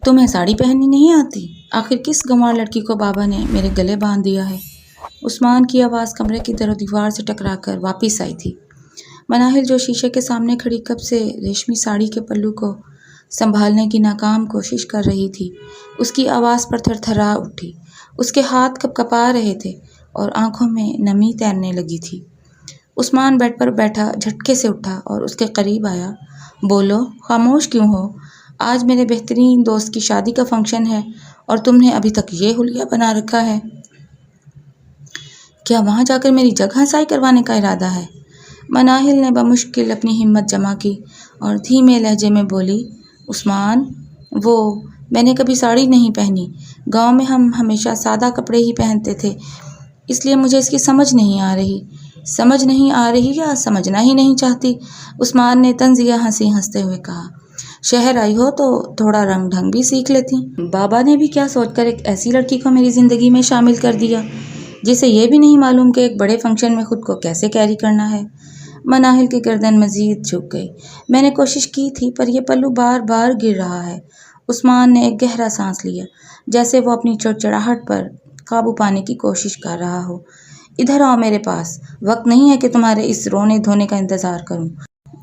تمہیں ساڑی پہننی نہیں آتی؟ آخر کس گنوار لڑکی کو بابا نے میرے گلے باندھ دیا ہے؟ عثمان کی آواز کمرے کی در و دیوار سے ٹکرا کر واپس آئی تھی۔ مناہل جو شیشے کے سامنے کھڑی کب سے ریشمی ساڑی کے پلو کو سنبھالنے کی ناکام کوشش کر رہی تھی، اس کی آواز پر تھر تھرا اٹھی۔ اس کے ہاتھ کپ کپا رہے تھے اور آنکھوں میں نمی تیرنے لگی تھی۔ عثمان بیڈ پر بیٹھا جھٹکے سے اٹھا اور اس کے قریب آیا۔ بولو، خاموش کیوں ہو؟ آج میرے بہترین دوست کی شادی کا فنکشن ہے اور تم نے ابھی تک یہ حلیہ بنا رکھا ہے۔ کیا وہاں جا کر میری جگہ ہنسائی کروانے کا ارادہ ہے؟ مناہل نے بمشکل اپنی ہمت جمع کی اور دھیمے لہجے میں بولی، عثمان، میں نے کبھی ساڑی نہیں پہنی۔ گاؤں میں ہم ہمیشہ سادہ کپڑے ہی پہنتے تھے، اس لیے مجھے اس کی سمجھ نہیں آ رہی۔ سمجھ نہیں آ رہی یا سمجھنا ہی نہیں چاہتی؟ عثمان نے طنزیہ ہنسی ہنستے ہوئے کہا۔ شہر آئی ہو تو تھوڑا رنگ ڈھنگ بھی سیکھ لیتی۔ بابا نے بھی کیا سوچ کر ایک ایسی لڑکی کو میری زندگی میں شامل کر دیا جسے یہ بھی نہیں معلوم کہ ایک بڑے فنکشن میں خود کو کیسے کیری کرنا ہے۔ مناہل کی گردن مزید جھک گئی۔ میں نے کوشش کی تھی پر یہ پلو بار بار گر رہا ہے۔ عثمان نے ایک گہرا سانس لیا، جیسے وہ اپنی چڑچڑاہٹ پر قابو پانے کی کوشش کر رہا ہو۔ ادھر آؤ میرے پاس، وقت نہیں ہے کہ تمہارے اس رونے دھونے کا انتظار کروں۔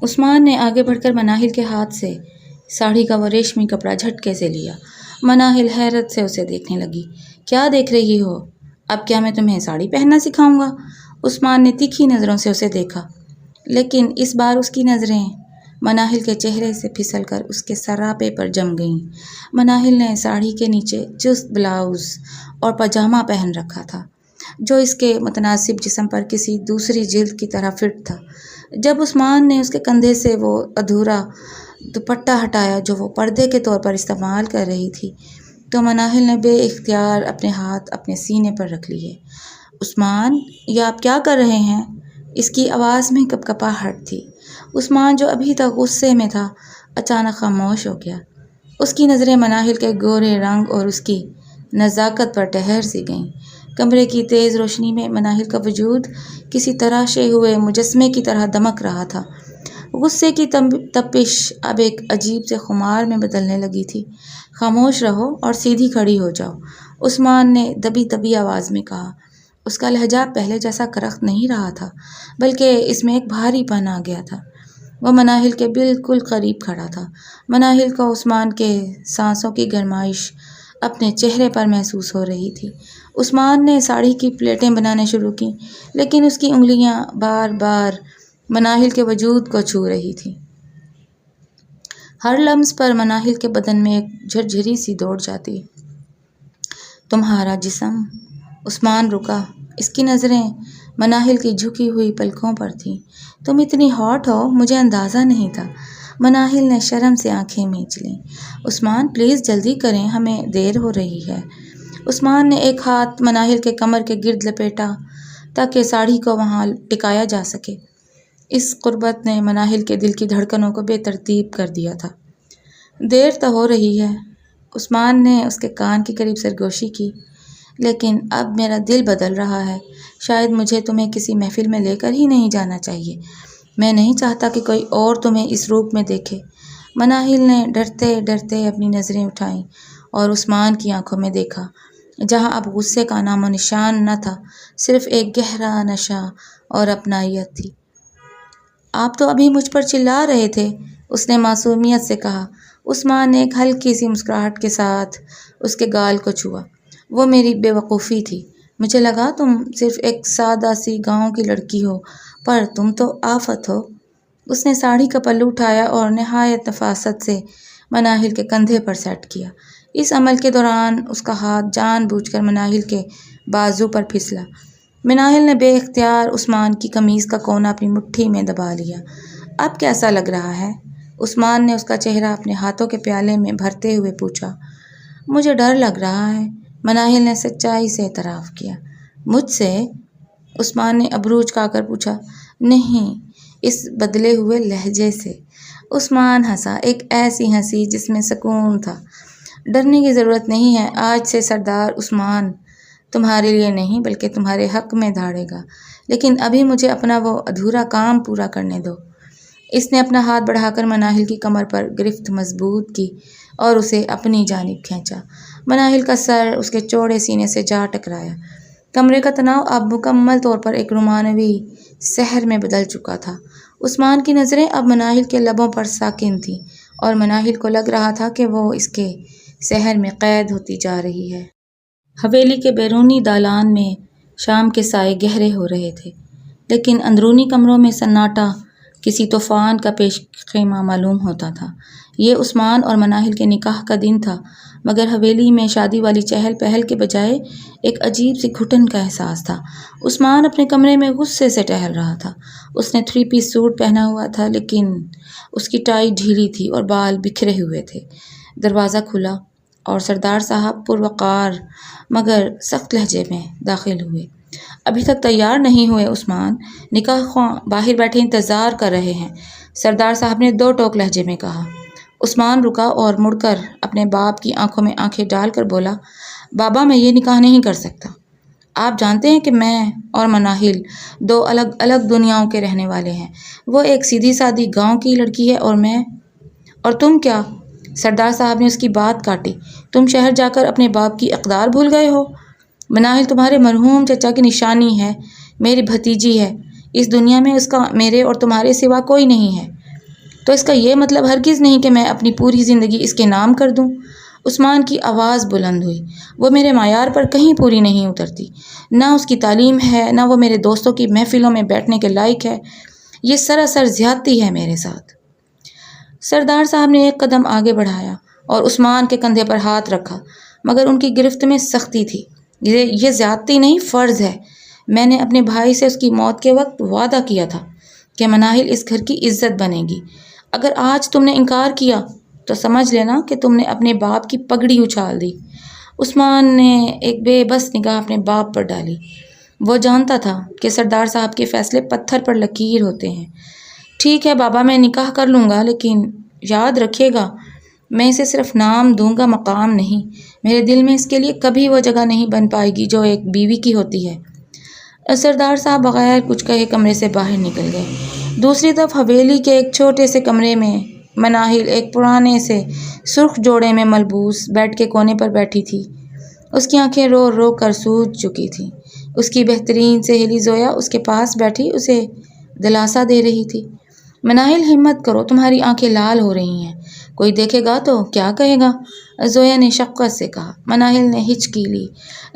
عثمان نے آگے بڑھ کر مناہل کے ہاتھ سے ساڑی کا وہ ریشمی کپڑا جھٹکے سے لیا۔ مناہل حیرت سے اسے دیکھنے لگی۔ کیا دیکھ رہی ہو؟ اب کیا میں تمہیں ساڑی پہننا سکھاؤں گا؟ عثمان نے تیکھی نظروں سے اسے دیکھا، لیکن اس بار اس کی نظریں مناہل کے چہرے سے پھسل کر اس کے سراپے پر جم گئیں۔ مناہل نے ساڑی کے نیچے چست بلاؤز اور پاجامہ پہن رکھا تھا، جو اس کے متناسب جسم پر کسی دوسری جلد کی طرح فٹ تھا۔ جب عثمان نے اس کے کندھے سے وہ ادھورا دوپٹہ ہٹایا جو وہ پردے کے طور پر استعمال کر رہی تھی، تو مناہل نے بے اختیار اپنے ہاتھ اپنے سینے پر رکھ لیے۔ عثمان، یہ آپ کیا کر رہے ہیں؟ اس کی آواز میں کپکپاہٹ تھی۔ عثمان جو ابھی تک غصے میں تھا، اچانک خاموش ہو گیا۔ اس کی نظریں مناہل کے گورے رنگ اور اس کی نزاکت پر ٹھہر سی گئیں۔ کمرے کی تیز روشنی میں مناہل کا وجود کسی تراشے ہوئے مجسمے کی طرح دمک رہا تھا۔ غصے کی تپش اب ایک عجیب سے خمار میں بدلنے لگی تھی۔ خاموش رہو اور سیدھی کھڑی ہو جاؤ، عثمان نے دبی دبی آواز میں کہا۔ اس کا لہجہ پہلے جیسا کرخت نہیں رہا تھا، بلکہ اس میں ایک بھاری پن آ گیا تھا۔ وہ مناہل کے بالکل قریب کھڑا تھا۔ مناہل کو عثمان کے سانسوں کی گرمائش اپنے چہرے پر محسوس ہو رہی تھی۔ عثمان نے ساڑی کی پلیٹیں بنانے شروع کیں، لیکن اس کی انگلیاں بار بار مناہل کے وجود کو چھو رہی تھیں۔ ہر لمس پر مناہل کے بدن میں ایک جھرجھری سی دوڑ جاتی۔ تمہارا جسم؟ عثمان رکا۔ اس کی نظریں مناہل کی جھکی ہوئی پلکوں پر تھیں۔ تم اتنی ہاٹ ہو، مجھے اندازہ نہیں تھا۔ مناہل نے شرم سے آنکھیں مینچ لیں۔ عثمان، پلیز جلدی کریں، ہمیں دیر ہو رہی ہے۔ عثمان نے ایک ہاتھ مناہل کے کمر کے گرد لپیٹا تاکہ ساڑی کو وہاں ٹکایا جا سکے۔ اس قربت نے مناہل کے دل کی دھڑکنوں کو بے ترتیب کر دیا تھا۔ دیر تو ہو رہی ہے، عثمان نے اس کے کان کے قریب سرگوشی کی، لیکن اب میرا دل بدل رہا ہے۔ شاید مجھے تمہیں کسی محفل میں لے کر ہی نہیں جانا چاہیے۔ میں نہیں چاہتا کہ کوئی اور تمہیں اس روپ میں دیکھے۔ مناہل نے ڈرتے ڈرتے اپنی نظریں اٹھائیں اور عثمان کی آنکھوں میں دیکھا، جہاں اب غصے کا نام و نشان نہ تھا، صرف ایک گہرا نشہ اور اپنائیت تھی۔ آپ تو ابھی مجھ پر چلا رہے تھے، اس نے معصومیت سے کہا۔ عثمان نے ایک ہلکی سی مسکراہٹ کے ساتھ اس کے گال کو چھوا۔ وہ میری بے وقوفی تھی۔ مجھے لگا تم صرف ایک سادہ سی گاؤں کی لڑکی ہو، پر تم تو آفت ہو۔ اس نے ساڑی کا پلو اٹھایا اور نہایت نفاست سے مناہل کے کندھے پر سیٹ کیا۔ اس عمل کے دوران اس کا ہاتھ جان بوجھ کر مناہل کے بازو پر پھسلا۔ مناہل نے بے اختیار عثمان کی قمیض کا کونا اپنی مٹھی میں دبا لیا۔ اب کیسا لگ رہا ہے؟ عثمان نے اس کا چہرہ اپنے ہاتھوں کے پیالے میں بھرتے ہوئے پوچھا۔ مجھے ڈر لگ رہا ہے، مناہل نے سچائی سے اعتراف کیا۔ مجھ سے؟ عثمان نے ابرو اچکا کر پوچھا۔ نہیں، اس بدلے ہوئے لہجے سے۔ عثمان ہنسا، ایک ایسی ہنسی جس میں سکون تھا۔ ڈرنے کی ضرورت نہیں ہے، آج سے سردار عثمان تمہارے لیے نہیں بلکہ تمہارے حق میں دھاڑے گا، لیکن ابھی مجھے اپنا وہ ادھورا کام پورا کرنے دو۔ اس نے اپنا ہاتھ بڑھا کر مناہل کی کمر پر گرفت مضبوط کی اور اسے اپنی جانب کھینچا۔ مناہل کا سر اس کے چوڑے سینے سے جا ٹکرایا۔ کمرے کا تناؤ اب مکمل طور پر ایک رومانوی سحر میں بدل چکا تھا۔ عثمان کی نظریں اب مناہل کے لبوں پر ساکن تھیں اور مناہل کو لگ رہا تھا کہ وہ اس کے سحر میں قید ہوتی جا رہی ہے۔ حویلی کے بیرونی دالان میں شام کے سائے گہرے ہو رہے تھے، لیکن اندرونی کمروں میں سناٹا کسی طوفان کا پیش خیمہ معلوم ہوتا تھا۔ یہ عثمان اور مناہل کے نکاح کا دن تھا، مگر حویلی میں شادی والی چہل پہل کے بجائے ایک عجیب سی گھٹن کا احساس تھا۔ عثمان اپنے کمرے میں غصے سے ٹہل رہا تھا۔ اس نے 3 پیس سوٹ پہنا ہوا تھا، لیکن اس کی ٹائی ڈھیلی تھی اور بال بکھرے ہوئے تھے۔ دروازہ کھلا اور سردار صاحب پروقار مگر سخت لہجے میں داخل ہوئے۔ ابھی تک تیار نہیں ہوئے عثمان، نکاح خواں باہر بیٹھے انتظار کر رہے ہیں، سردار صاحب نے 2 ٹوک لہجے میں کہا۔ عثمان رکا اور مڑ کر اپنے باپ کی آنکھوں میں آنکھیں ڈال کر بولا، بابا میں یہ نکاح نہیں کر سکتا۔ آپ جانتے ہیں کہ میں اور مناہل 2 الگ الگ دنیاؤں کے رہنے والے ہیں۔ وہ ایک سیدھی سادی گاؤں کی لڑکی ہے اور تم کیا؟ سردار صاحب نے اس کی بات کاٹی۔ تم شہر جا کر اپنے باپ کی اقدار بھول گئے ہو؟ مناہل تمہارے مرحوم چچا کی نشانی ہے، میری بھتیجی ہے۔ اس دنیا میں اس کا میرے اور تمہارے سوا کوئی نہیں ہے، تو اس کا یہ مطلب ہرگز نہیں کہ میں اپنی پوری زندگی اس کے نام کر دوں۔ عثمان کی آواز بلند ہوئی۔ وہ میرے معیار پر کہیں پوری نہیں اترتی، نہ اس کی تعلیم ہے، نہ وہ میرے دوستوں کی محفلوں میں بیٹھنے کے لائق ہے۔ یہ سراسر زیادتی ہے میرے ساتھ۔ سردار صاحب نے ایک قدم آگے بڑھایا اور عثمان کے کندھے پر ہاتھ رکھا، مگر ان کی گرفت میں سختی تھی۔ یہ زیادتی نہیں، فرض ہے۔ میں نے اپنے بھائی سے اس کی موت کے وقت وعدہ کیا تھا کہ مناہل اس گھر کی عزت بنے گی۔ اگر آج تم نے انکار کیا تو سمجھ لینا کہ تم نے اپنے باپ کی پگڑی اچھال دی۔ عثمان نے ایک بے بس نگاہ اپنے باپ پر ڈالی۔ وہ جانتا تھا کہ سردار صاحب کے فیصلے پتھر پر لکیر ہوتے ہیں۔ ٹھیک ہے بابا، میں نکاح کر لوں گا، لیکن یاد رکھیے گا میں اسے صرف نام دوں گا، مقام نہیں۔ میرے دل میں اس کے لیے کبھی وہ جگہ نہیں بن پائے گی جو ایک بیوی کی ہوتی ہے۔ سردار صاحب بغیر کچھ کہے کمرے سے باہر نکل گئے۔ دوسری طرف حویلی کے ایک چھوٹے سے کمرے میں مناہل ایک پرانے سے سرخ جوڑے میں ملبوس بیڈ کے کونے پر بیٹھی تھی۔ اس کی آنکھیں رو رو کر سوج چکی تھیں۔ اس کی بہترین سہیلی زویا اس کے پاس بیٹھی اسے دلاسا دے رہی تھی۔ مناہل، ہمت کرو، تمہاری آنکھیں لال ہو رہی ہیں، کوئی دیکھے گا تو کیا کہے گا؟ زویا نے شفقت سے کہا۔ مناہل نے ہچکی لی۔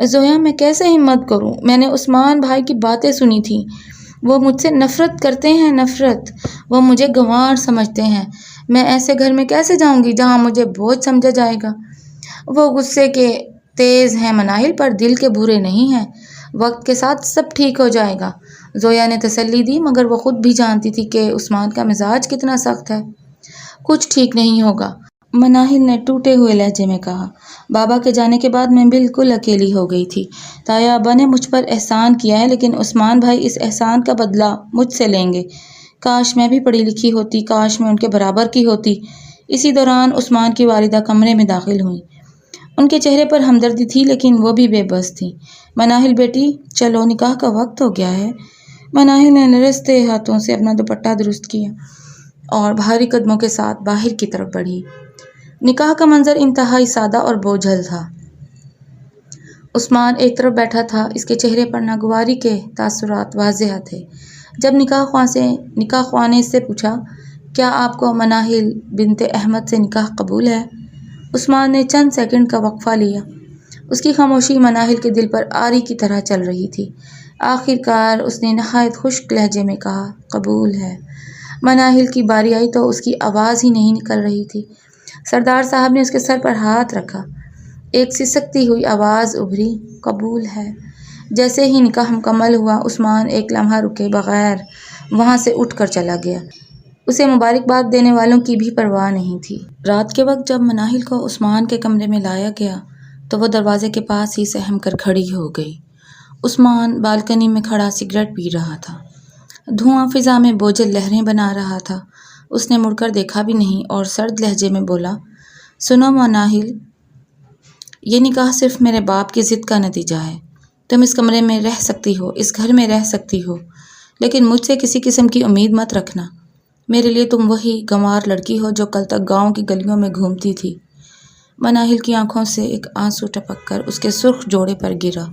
زویا، میں کیسے ہمت کروں؟ میں نے عثمان بھائی کی باتیں سنی تھیں، وہ مجھ سے نفرت کرتے ہیں، نفرت۔ وہ مجھے گنوار سمجھتے ہیں۔ میں ایسے گھر میں کیسے جاؤں گی جہاں مجھے بوجھ سمجھا جائے گا؟ وہ غصے کے تیز ہیں مناہل، پر دل کے برے نہیں ہیں۔ وقت کے ساتھ سب ٹھیک ہو جائے گا، زویا نے تسلی دی، مگر وہ خود بھی جانتی تھی کہ عثمان کا مزاج کتنا سخت ہے۔ کچھ ٹھیک نہیں ہوگا، مناہل نے ٹوٹے ہوئے لہجے میں کہا۔ بابا کے جانے کے بعد میں بالکل اکیلی ہو گئی تھی۔ تایا ابا نے مجھ پر احسان کیا ہے، لیکن عثمان بھائی اس احسان کا بدلہ مجھ سے لیں گے۔ کاش میں بھی پڑھی لکھی ہوتی، کاش میں ان کے برابر کی ہوتی۔ اسی دوران عثمان کی والدہ کمرے میں داخل ہوئیں۔ ان کے چہرے پر ہمدردی تھی، لیکن وہ بھی بے بس تھیں۔ مناہل بیٹی، چلو، نکاح کا وقت ہو گیا ہے۔ مناہل نے لرزتے ہاتھوں سے اپنا دوپٹہ درست کیا اور بھاری قدموں کے ساتھ باہر کی طرف بڑھی۔ نکاح کا منظر انتہائی سادہ اور بوجھل تھا۔ عثمان ایک طرف بیٹھا تھا، اس کے چہرے پر ناگواری کے تاثرات واضح تھے۔ جب نکاح خواں نے اس سے پوچھا، کیا آپ کو مناہل بنت احمد سے نکاح قبول ہے؟ عثمان نے چند سیکنڈ کا وقفہ لیا۔ اس کی خاموشی مناہل کے دل پر آری کی طرح چل رہی تھی۔ آخر کار اس نے نہایت خشک لہجے میں کہا، قبول ہے۔ مناہل کی باری آئی تو اس کی آواز ہی نہیں نکل رہی تھی۔ سردار صاحب نے اس کے سر پر ہاتھ رکھا۔ ایک سسکتی ہوئی آواز ابھری، قبول ہے۔ جیسے ہی نکاح مکمل ہوا، عثمان ایک لمحہ رکے بغیر وہاں سے اٹھ کر چلا گیا۔ اسے مبارکباد دینے والوں کی بھی پرواہ نہیں تھی۔ رات کے وقت جب مناہل کو عثمان کے کمرے میں لایا گیا تو وہ دروازے کے پاس ہی سہم کر کھڑی ہو گئی۔ عثمان بالکنی میں کھڑا سگریٹ پی رہا تھا۔ دھواں فضا میں بوجھل لہریں بنا رہا تھا۔ اس نے مڑ کر دیکھا بھی نہیں اور سرد لہجے میں بولا، سنو مناہل، یہ نکاح صرف میرے باپ کی ضد کا نتیجہ ہے۔ تم اس کمرے میں رہ سکتی ہو، اس گھر میں رہ سکتی ہو، لیکن مجھ سے کسی قسم کی امید مت رکھنا۔ میرے لیے تم وہی گنوار لڑکی ہو جو کل تک گاؤں کی گلیوں میں گھومتی تھی۔ مناہل کی آنکھوں سے ایک آنسو ٹپک کر اس کے سرخ جوڑے پر گرا۔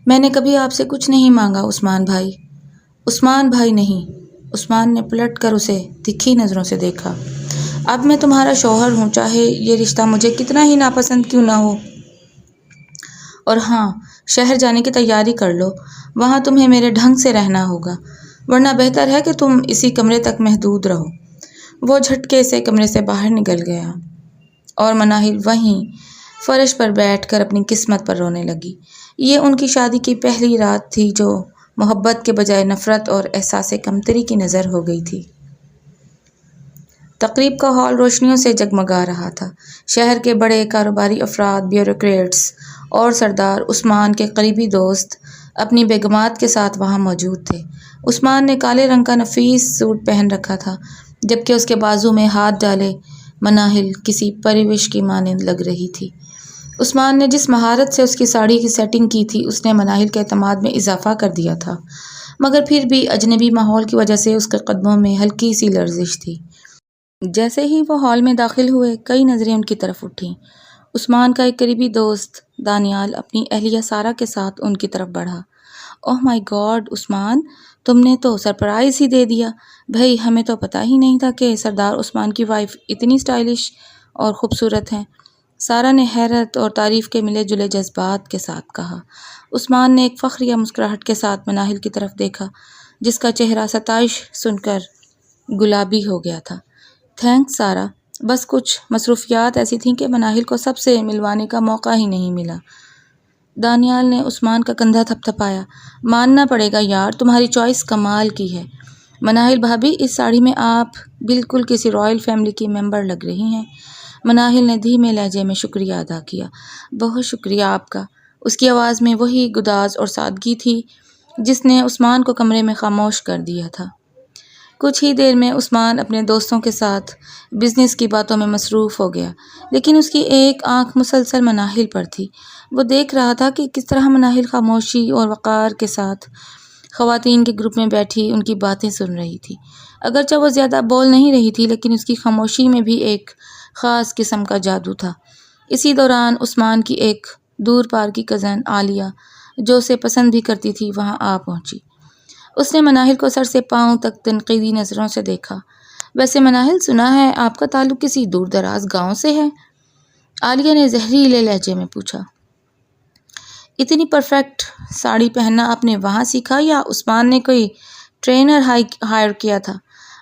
میں نے کبھی آپ سے کچھ نہیں مانگا عثمان بھائی۔ عثمان بھائی نہیں۔ عثمان نے پلٹ کر اسے تکھی نظروں سے دیکھا۔ اب میں تمہارا شوہر ہوں، چاہے یہ رشتہ مجھے کتنا ہی ناپسند کیوں نہ ہو۔ اور ہاں، شہر جانے کی تیاری کر لو، وہاں تمہیں میرے ڈھنگ سے رہنا ہوگا، ورنہ بہتر ہے کہ تم اسی کمرے تک محدود رہو۔ وہ جھٹکے سے کمرے سے باہر نکل گیا اور مناہل وہیں فرش پر بیٹھ کر اپنی قسمت پر رونے لگی۔ یہ ان کی شادی کی پہلی رات تھی جو محبت کے بجائے نفرت اور احساس کمتری کی نظر ہو گئی تھی۔ تقریب کا ہال روشنیوں سے جگمگا رہا تھا۔ شہر کے بڑے کاروباری افراد، بیوروکریٹس اور سردار عثمان کے قریبی دوست اپنی بیگمات کے ساتھ وہاں موجود تھے۔ عثمان نے کالے رنگ کا نفیس سوٹ پہن رکھا تھا، جبکہ اس کے بازو میں ہاتھ ڈالے مناہل کسی پرورش کی مانند لگ رہی تھی۔ عثمان نے جس مہارت سے اس کی ساڑی کی سیٹنگ کی تھی، اس نے مناہل کے اعتماد میں اضافہ کر دیا تھا، مگر پھر بھی اجنبی ماحول کی وجہ سے اس کے قدموں میں ہلکی سی لرزش تھی۔ جیسے ہی وہ ہال میں داخل ہوئے، کئی نظریں ان کی طرف اٹھیں۔ عثمان کا ایک قریبی دوست دانیال اپنی اہلیہ سارہ کے ساتھ ان کی طرف بڑھا۔ اوہ مائی گاڈ عثمان، تم نے تو سرپرائز ہی دے دیا۔ بھائی، ہمیں تو پتہ ہی نہیں تھا کہ سردار عثمان کی وائف اتنی اسٹائلش اور خوبصورت ہیں۔ سارہ نے حیرت اور تعریف کے ملے جلے جذبات کے ساتھ کہا۔ عثمان نے ایک فخریہ مسکراہٹ کے ساتھ مناہل کی طرف دیکھا، جس کا چہرہ ستائش سن کر گلابی ہو گیا تھا۔ تھینکس سارہ، بس کچھ مصروفیات ایسی تھیں کہ مناہل کو سب سے ملوانے کا موقع ہی نہیں ملا۔ دانیال نے عثمان کا کندھا تھپ تھپایا۔ ماننا پڑے گا یار، تمہاری چوائس کمال کی ہے۔ مناہل بھابی، اس ساڑی میں آپ بالکل کسی رائل فیملی کی ممبر لگ رہی ہیں۔ مناہل نے دھیمے لہجے میں شکریہ ادا کیا۔ بہت شکریہ آپ کا۔ اس کی آواز میں وہی گداز اور سادگی تھی جس نے عثمان کو کمرے میں خاموش کر دیا تھا۔ کچھ ہی دیر میں عثمان اپنے دوستوں کے ساتھ بزنس کی باتوں میں مصروف ہو گیا، لیکن اس کی ایک آنکھ مسلسل مناہل پر تھی۔ وہ دیکھ رہا تھا کہ کس طرح مناہل خاموشی اور وقار کے ساتھ خواتین کے گروپ میں بیٹھی ان کی باتیں سن رہی تھی۔ اگرچہ وہ زیادہ بول نہیں رہی تھی، لیکن اس کی خاموشی میں بھی ایک خاص قسم کا جادو تھا۔ اسی دوران عثمان کی ایک دور پار کی کزن عالیہ، جو اسے پسند بھی کرتی تھی، وہاں آ پہنچی۔ اس نے مناہل کو سر سے پاؤں تک تنقیدی نظروں سے دیکھا۔ ویسے مناہل، سنا ہے آپ کا تعلق کسی دور دراز گاؤں سے ہے؟ عالیہ نے زہریلے لہجے میں پوچھا۔ اتنی پرفیکٹ ساڑی پہننا آپ نے وہاں سیکھا یا عثمان نے کوئی ٹرینر ہائر کیا تھا؟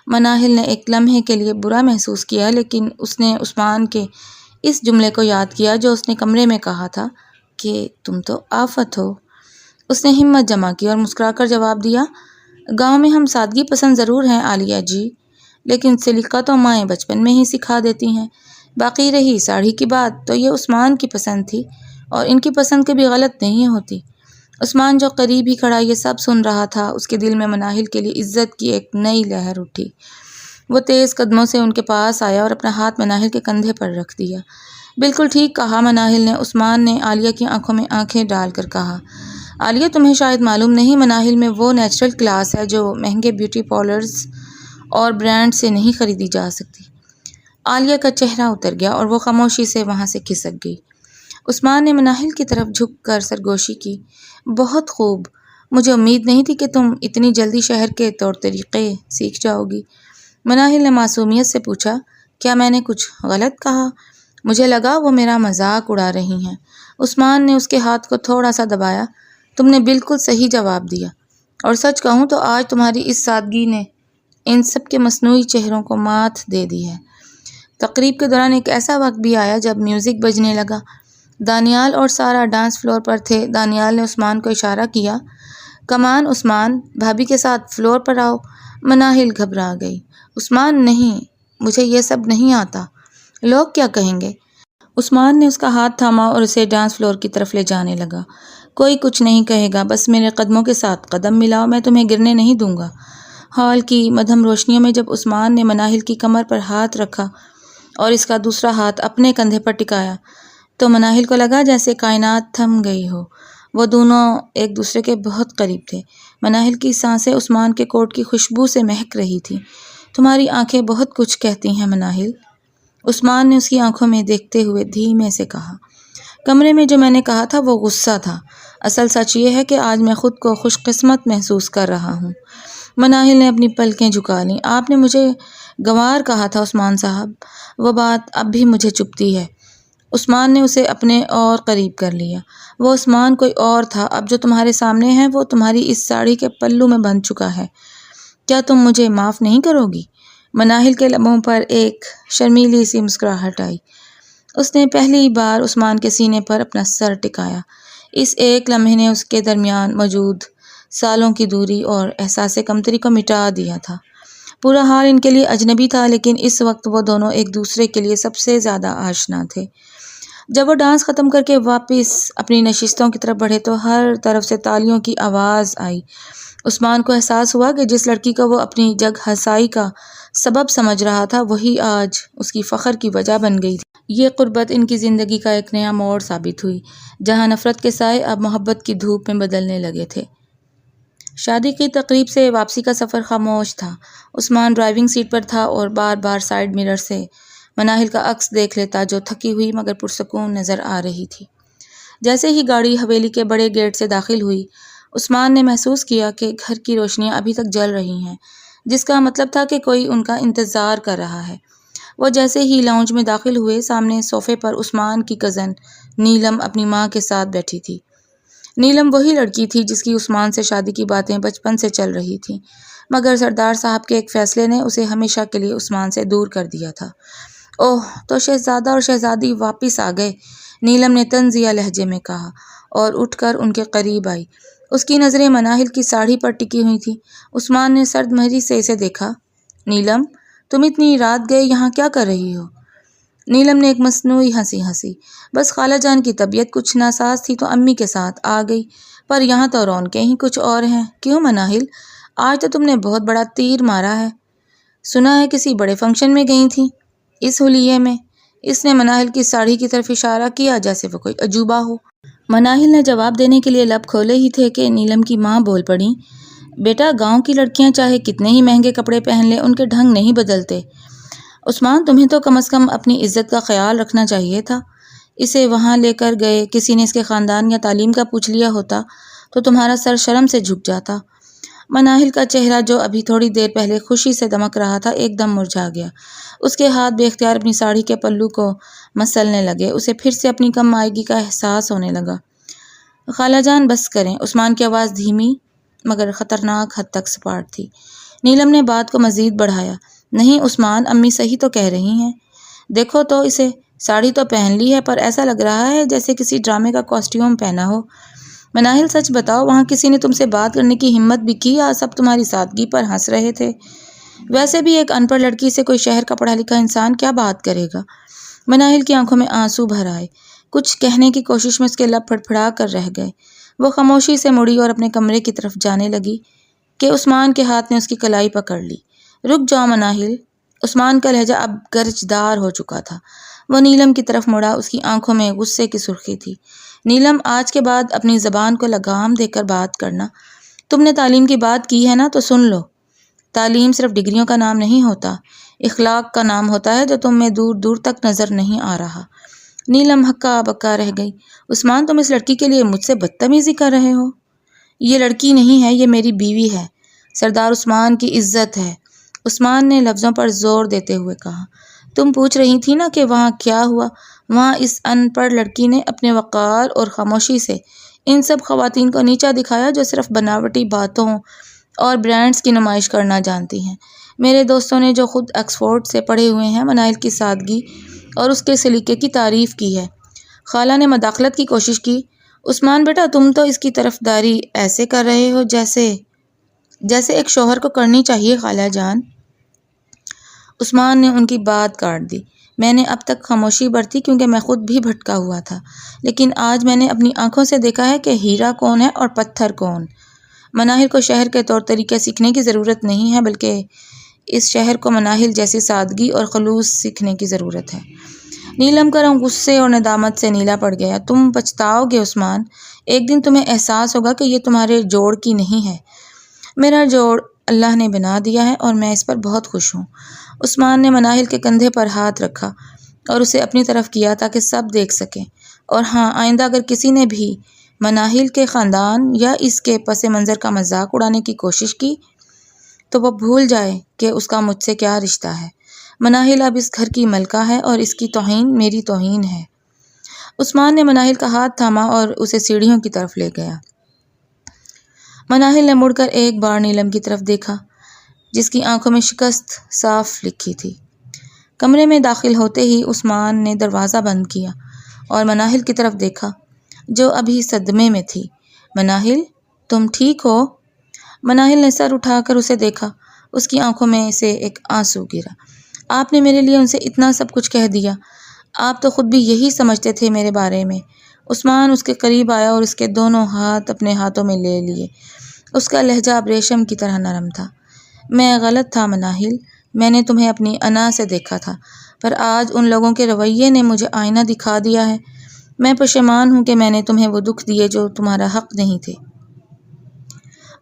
مناہل نے ایک لمحے کے لیے برا محسوس کیا، لیکن اس نے عثمان کے اس جملے کو یاد کیا جو اس نے کمرے میں کہا تھا کہ تم تو آفت ہو۔ اس نے ہمت جمع کی اور مسکرا کر جواب دیا، گاؤں میں ہم سادگی پسند ضرور ہیں عالیہ جی، لیکن سلیقہ تو مائیں بچپن میں ہی سکھا دیتی ہیں۔ باقی رہی ساڑی کی بات، تو یہ عثمان کی پسند تھی اور ان کی پسند کبھی غلط نہیں ہوتی۔ عثمان جو قریب ہی کھڑا یہ سب سن رہا تھا، اس کے دل میں مناہل کے لیے عزت کی ایک نئی لہر اٹھی۔ وہ تیز قدموں سے ان کے پاس آیا اور اپنا ہاتھ مناہل کے کندھے پر رکھ دیا۔ بالکل ٹھیک کہا مناہل نے، عثمان نے عالیہ کی آنکھوں میں آنکھیں ڈال کر کہا۔ عالیہ، تمہیں شاید معلوم نہیں، مناہل میں وہ نیچرل کلاس ہے جو مہنگے بیوٹی پارلرز اور برانڈ سے نہیں خریدی جا سکتی۔ عالیہ کا چہرہ اتر گیا اور وہ خاموشی سے وہاں سے کھسک گئی۔ عثمان نے مناہل کی طرف جھک کر سرگوشی کی۔ بہت خوب، مجھے امید نہیں تھی کہ تم اتنی جلدی شہر کے طور طریقے سیکھ جاؤ گی۔ مناہل نے معصومیت سے پوچھا، کیا میں نے کچھ غلط کہا؟ مجھے لگا وہ میرا مذاق اڑا رہی ہیں۔ عثمان نے اس کے ہاتھ کو تھوڑا سا دبایا۔ تم نے بالکل صحیح جواب دیا، اور سچ کہوں تو آج تمہاری اس سادگی نے ان سب کے مصنوعی چہروں کو مات دے دی ہے۔ تقریب کے دوران ایک ایسا وقت بھی آیا جب میوزک بجنے لگا۔ دانیال اور سارہ ڈانس فلور پر تھے۔ دانیال نے عثمان کو اشارہ کیا، کمان عثمان، بھابھی کے ساتھ فلور پر آؤ۔ مناہل گھبرا گئی۔ عثمان، نہیں، مجھے یہ سب نہیں آتا، لوگ کیا کہیں گے؟ عثمان نے اس کا ہاتھ تھاما اور اسے ڈانس فلور کی طرف لے جانے لگا۔ کوئی کچھ نہیں کہے گا، بس میرے قدموں کے ساتھ قدم ملاؤ، میں تمہیں گرنے نہیں دوں گا۔ ہال کی مدھم روشنیوں میں جب عثمان نے مناہل کی کمر پر ہاتھ رکھا اور اس کا دوسرا ہاتھ اپنے کندھے پر ٹکایا، تو مناہل کو لگا جیسے کائنات تھم گئی ہو۔ وہ دونوں ایک دوسرے کے بہت قریب تھے۔ مناہل کی سانسیں عثمان کے کوٹ کی خوشبو سے مہک رہی تھیں، تمہاری آنکھیں بہت کچھ کہتی ہیں مناہل، عثمان نے اس کی آنکھوں میں دیکھتے ہوئے دھیمے سے کہا۔ کمرے میں جو میں نے کہا تھا وہ غصہ تھا، اصل سچ یہ ہے کہ آج میں خود کو خوش قسمت محسوس کر رہا ہوں۔ مناہل نے اپنی پلکیں جھکا لیں۔ آپ نے مجھے گنوار کہا تھا عثمان صاحب، وہ بات اب بھی مجھے چبھتی ہے۔ عثمان نے اسے اپنے اور قریب کر لیا۔ وہ عثمان کوئی اور تھا، اب جو تمہارے سامنے ہے وہ تمہاری اس ساڑی کے پلو میں بندھ چکا ہے۔ کیا تم مجھے معاف نہیں کرو گی؟ مناہل کے لبوں پر ایک شرمیلی سی مسکراہٹ آئی۔ اس نے پہلی بار عثمان کے سینے پر اپنا سر ٹکایا۔ اس ایک لمحے نے اس کے درمیان موجود سالوں کی دوری اور احساس کمتری کو مٹا دیا تھا۔ پورا حال ان کے لیے اجنبی تھا، لیکن اس وقت وہ دونوں ایک دوسرے کے لیے سب سے زیادہ آشنا تھے۔ جب وہ ڈانس ختم کر کے واپس اپنی نشستوں کی طرف بڑھے تو ہر طرف سے تالیوں کی آواز آئی۔ عثمان کو احساس ہوا کہ جس لڑکی کو وہ اپنی جگ ہنسائی کا سبب سمجھ رہا تھا وہی آج اس کی فخر کی وجہ بن گئی تھی۔ یہ قربت ان کی زندگی کا ایک نیا موڑ ثابت ہوئی، جہاں نفرت کے سائے اب محبت کی دھوپ میں بدلنے لگے تھے۔ شادی کی تقریب سے واپسی کا سفر خاموش تھا۔ عثمان ڈرائیونگ سیٹ پر تھا اور بار بار سائیڈ مرر سے مناہل کا عکس دیکھ لیتا، جو تھکی ہوئی مگر پرسکون نظر آ رہی تھی۔ جیسے ہی گاڑی حویلی کے بڑے گیٹ سے داخل ہوئی، عثمان نے محسوس کیا کہ گھر کی روشنیاں ابھی تک جل رہی ہیں، جس کا مطلب تھا کہ کوئی ان کا انتظار کر رہا ہے۔ وہ جیسے ہی لاؤنج میں داخل ہوئے، سامنے صوفے پر عثمان کی کزن نیلم اپنی ماں کے ساتھ بیٹھی تھی۔ نیلم وہی لڑکی تھی جس کی عثمان سے شادی کی باتیں بچپن سے چل رہی تھیں، مگر سردار صاحب کے ایک فیصلے نے اسے ہمیشہ کے لیے عثمان سے دور کر دیا تھا۔ اوہ، تو شہزادہ اور شہزادی واپس آ گئے، نیلم نے طنزیہ لہجے میں کہا اور اٹھ کر ان کے قریب آئی۔ اس کی نظریں مناہل کی ساڑھی پر ٹکی ہوئی تھیں۔ عثمان نے سرد مہری سے اسے دیکھا۔ نیلم، تم اتنی رات گئے یہاں کیا کر رہی ہو؟ نیلم نے ایک مصنوعی ہنسی ہنسی۔ بس خالہ جان کی طبیعت کچھ ناساز تھی تو امی کے ساتھ آ گئی، پر یہاں تو رونقیں ہی کچھ اور ہیں۔ کیوں مناہل، آج تو تم نے بہت بڑا تیر مارا ہے۔ سنا ہے کسی بڑے فنکشن میں گئی تھی اس حلیے میں؟ اس نے مناہل کی ساڑھی کی طرف اشارہ کیا جیسے وہ کوئی عجوبہ ہو۔ مناہل نے جواب دینے کے لیے لب کھولے ہی تھے کہ نیلم کی ماں بول پڑیں، بیٹا گاؤں کی لڑکیاں چاہے کتنے ہی مہنگے کپڑے پہن لیں، ان کے ڈھنگ نہیں بدلتے۔ عثمان، تمہیں تو کم از کم اپنی عزت کا خیال رکھنا چاہیے تھا۔ اسے وہاں لے کر گئے، کسی نے اس کے خاندان یا تعلیم کا پوچھ لیا ہوتا تو تمہارا سر شرم سے جھک جاتا۔ مناہل کا چہرہ جو ابھی تھوڑی دیر پہلے خوشی سے دمک رہا تھا ایک دم مرجھا گیا۔ اس کے ہاتھ بے اختیار اپنی ساڑھی کے پلو کو مسلنے لگے۔ اسے پھر سے اپنی کم آئیگی کا احساس ہونے لگا۔ خالہ جان بس کریں، عثمان کی آواز دھیمی مگر خطرناک حد تک سپاٹ تھی۔ نیلم نے بات کو مزید بڑھایا، نہیں عثمان، امی صحیح تو کہہ رہی ہیں۔ دیکھو تو اسے، ساڑھی تو پہن لی ہے پر ایسا لگ رہا ہے جیسے کسی ڈرامے کا کاسٹیوم پہنا ہو۔ مناہل سچ بتاؤ، وہاں کسی نے تم سے بات کرنے کی ہمت بھی کی یا سب تمہاری سادگی پر ہنس رہے تھے؟ ویسے بھی ایک ان پڑھ لڑکی سے کوئی شہر کا پڑھا لکھا انسان کیا بات کرے گا؟ مناہل کی آنکھوں میں آنسو بھر آئے۔ کچھ کہنے کی کوشش میں اس کے لب پھڑپھڑا کر رہ گئے۔ وہ خاموشی سے مڑی اور اپنے کمرے کی طرف جانے لگی کہ عثمان کے ہاتھ نے اس کی کلائی پکڑ لی۔ رک جاؤ مناہل۔ عثمان کا لہجہ اب گرجدار ہو چکا تھا۔ وہ نیلم کی طرف مڑا، اس کی آنکھوں میں غصے کی سرخی تھی۔ نیلم، آج کے بعد اپنی زبان کو لگام دے کر بات کرنا۔ تم نے تعلیم کی بات کی ہے نا تو سن لو۔ تعلیم صرف ڈگریوں کا نام نہیں ہوتا، اخلاق کا نام ہوتا ہے جو تم میں دور دور تک نظر نہیں آ رہا۔ نیلم ہکا بکا رہ گئی۔ عثمان، تم اس لڑکی کے لیے مجھ سے بدتمیزی کر رہے ہو؟ یہ لڑکی نہیں ہے، یہ میری بیوی ہے، سردار عثمان کی عزت ہے، عثمان نے لفظوں پر زور دیتے ہوئے کہا۔ تم پوچھ رہی تھی نا کہ وہاں کیا ہوا؟ وہاں اس ان پڑھ لڑکی نے اپنے وقار اور خاموشی سے ان سب خواتین کو نیچا دکھایا جو صرف بناوٹی باتوں اور برانڈز کی نمائش کرنا جانتی ہیں۔ میرے دوستوں نے جو خود آکسفورڈ سے پڑھے ہوئے ہیں، مناہل کی سادگی اور اس کے سلیقے کی تعریف کی ہے۔ خالہ نے مداخلت کی کوشش کی۔ عثمان بیٹا، تم تو اس کی طرفداری ایسے کر رہے ہو جیسے ایک شوہر کو کرنی چاہیے خالہ جان۔ عثمان نے ان کی بات کاٹ دی۔ میں نے اب تک خاموشی برتی کیونکہ میں خود بھی بھٹکا ہوا تھا، لیکن آج میں نے اپنی آنکھوں سے دیکھا ہے کہ ہیرا کون ہے اور پتھر کون۔ مناہل کو شہر کے طور طریقے سیکھنے کی ضرورت نہیں ہے، بلکہ اس شہر کو مناہل جیسی سادگی اور خلوص سیکھنے کی ضرورت ہے۔ نیلم کا رنگ غصے اور ندامت سے نیلا پڑ گیا۔ تم پچھتاؤ گے عثمان، ایک دن تمہیں احساس ہوگا کہ یہ تمہارے جوڑ کی نہیں ہے۔ میرا جوڑ اللہ نے بنا دیا ہے اور میں اس پر بہت خوش ہوں۔ عثمان نے مناہل کے کندھے پر ہاتھ رکھا اور اسے اپنی طرف کیا تاکہ سب دیکھ سکیں، اور ہاں، آئندہ اگر کسی نے بھی مناہل کے خاندان یا اس کے پس منظر کا مذاق اڑانے کی کوشش کی تو وہ بھول جائے کہ اس کا مجھ سے کیا رشتہ ہے۔ مناہل اب اس گھر کی ملکہ ہے اور اس کی توہین میری توہین ہے۔ عثمان نے مناہل کا ہاتھ تھاما اور اسے سیڑھیوں کی طرف لے گیا۔ مناہل نے مڑ کر ایک بار نیلم کی طرف دیکھا جس کی آنکھوں میں شکست صاف لکھی تھی۔ کمرے میں داخل ہوتے ہی عثمان نے دروازہ بند کیا اور مناہل کی طرف دیکھا جو ابھی صدمے میں تھی۔ مناہل، تم ٹھیک ہو؟ مناہل نے سر اٹھا کر اسے دیکھا۔ اس کی آنکھوں میں سے ایک آنسو گرا۔ آپ نے میرے لیے ان سے اتنا سب کچھ کہہ دیا، آپ تو خود بھی یہی سمجھتے تھے میرے بارے میں۔ عثمان اس کے قریب آیا اور اس کے دونوں ہاتھ اپنے ہاتھوں میں لے لیے۔ اس کا لہجہ اب ریشم کی طرح نرم تھا۔ میں غلط تھا مناہل، میں نے تمہیں اپنی انا سے دیکھا تھا، پر آج ان لوگوں کے رویے نے مجھے آئینہ دکھا دیا ہے۔ میں پشیمان ہوں کہ میں نے تمہیں وہ دکھ دیے جو تمہارا حق نہیں تھے۔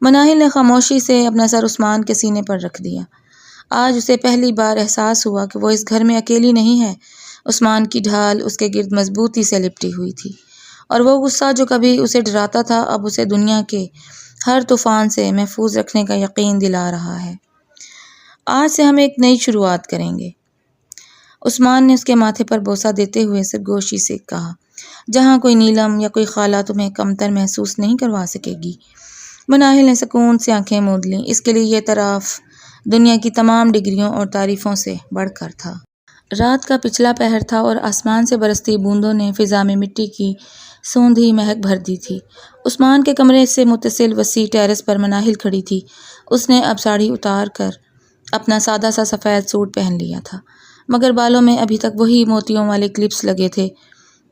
مناہل نے خاموشی سے اپنا سر عثمان کے سینے پر رکھ دیا۔ آج اسے پہلی بار احساس ہوا کہ وہ اس گھر میں اکیلی نہیں ہے۔ عثمان کی ڈھال اس کے گرد مضبوطی سے لپٹی ہوئی تھی، اور وہ غصہ جو کبھی اسے ڈراتا تھا اب اسے دنیا کے ہر طوفان سے محفوظ رکھنے کا یقین دلا رہا ہے۔ آج سے ہم ایک نئی شروعات کریں گے، عثمان نے اس کے ماتھے پر بوسہ دیتے ہوئے سرگوشی سے کہا، جہاں کوئی نیلم یا کوئی خالہ تمہیں کمتر محسوس نہیں کروا سکے گی۔ مناہل نے سکون سے آنکھیں موند لیں۔ اس کے لیے یہ اعتراف دنیا کی تمام ڈگریوں اور تعریفوں سے بڑھ کر تھا۔ رات کا پچھلا پہر تھا اور آسمان سے برستی بوندوں نے فضا میں مٹی کی سوندھی مہک بھر دی تھی۔ عثمان کے کمرے سے متصل وسیع ٹیرس پر مناہل کھڑی تھی۔ اس نے اب ساڑی اتار کر اپنا سادہ سا سفید سوٹ پہن لیا تھا، مگر بالوں میں ابھی تک وہی موتیوں والے کلپس لگے تھے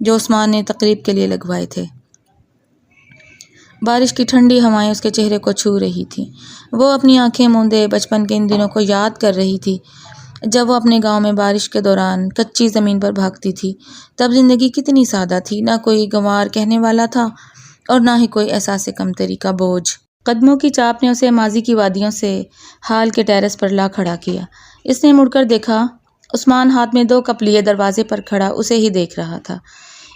جو عثمان نے تقریب کے لیے لگوائے تھے۔ بارش کی ٹھنڈی ہوائیں اس کے چہرے کو چھو رہی تھیں۔ وہ اپنی آنکھیں موندے بچپن کے ان دنوں کو یاد کر رہی تھی جب وہ اپنے گاؤں میں بارش کے دوران کچی زمین پر بھاگتی تھی۔ تب زندگی کتنی سادہ تھی، نہ کوئی گنوار کہنے والا تھا اور نہ ہی کوئی احساس کمتری کا بوجھ۔ قدموں کی چاپ نے اسے ماضی کی وادیوں سے حال کے ٹیرس پر لا کھڑا کیا۔ اس نے مڑ کر دیکھا، عثمان ہاتھ میں 2 کپ لیے دروازے پر کھڑا اسے ہی دیکھ رہا تھا۔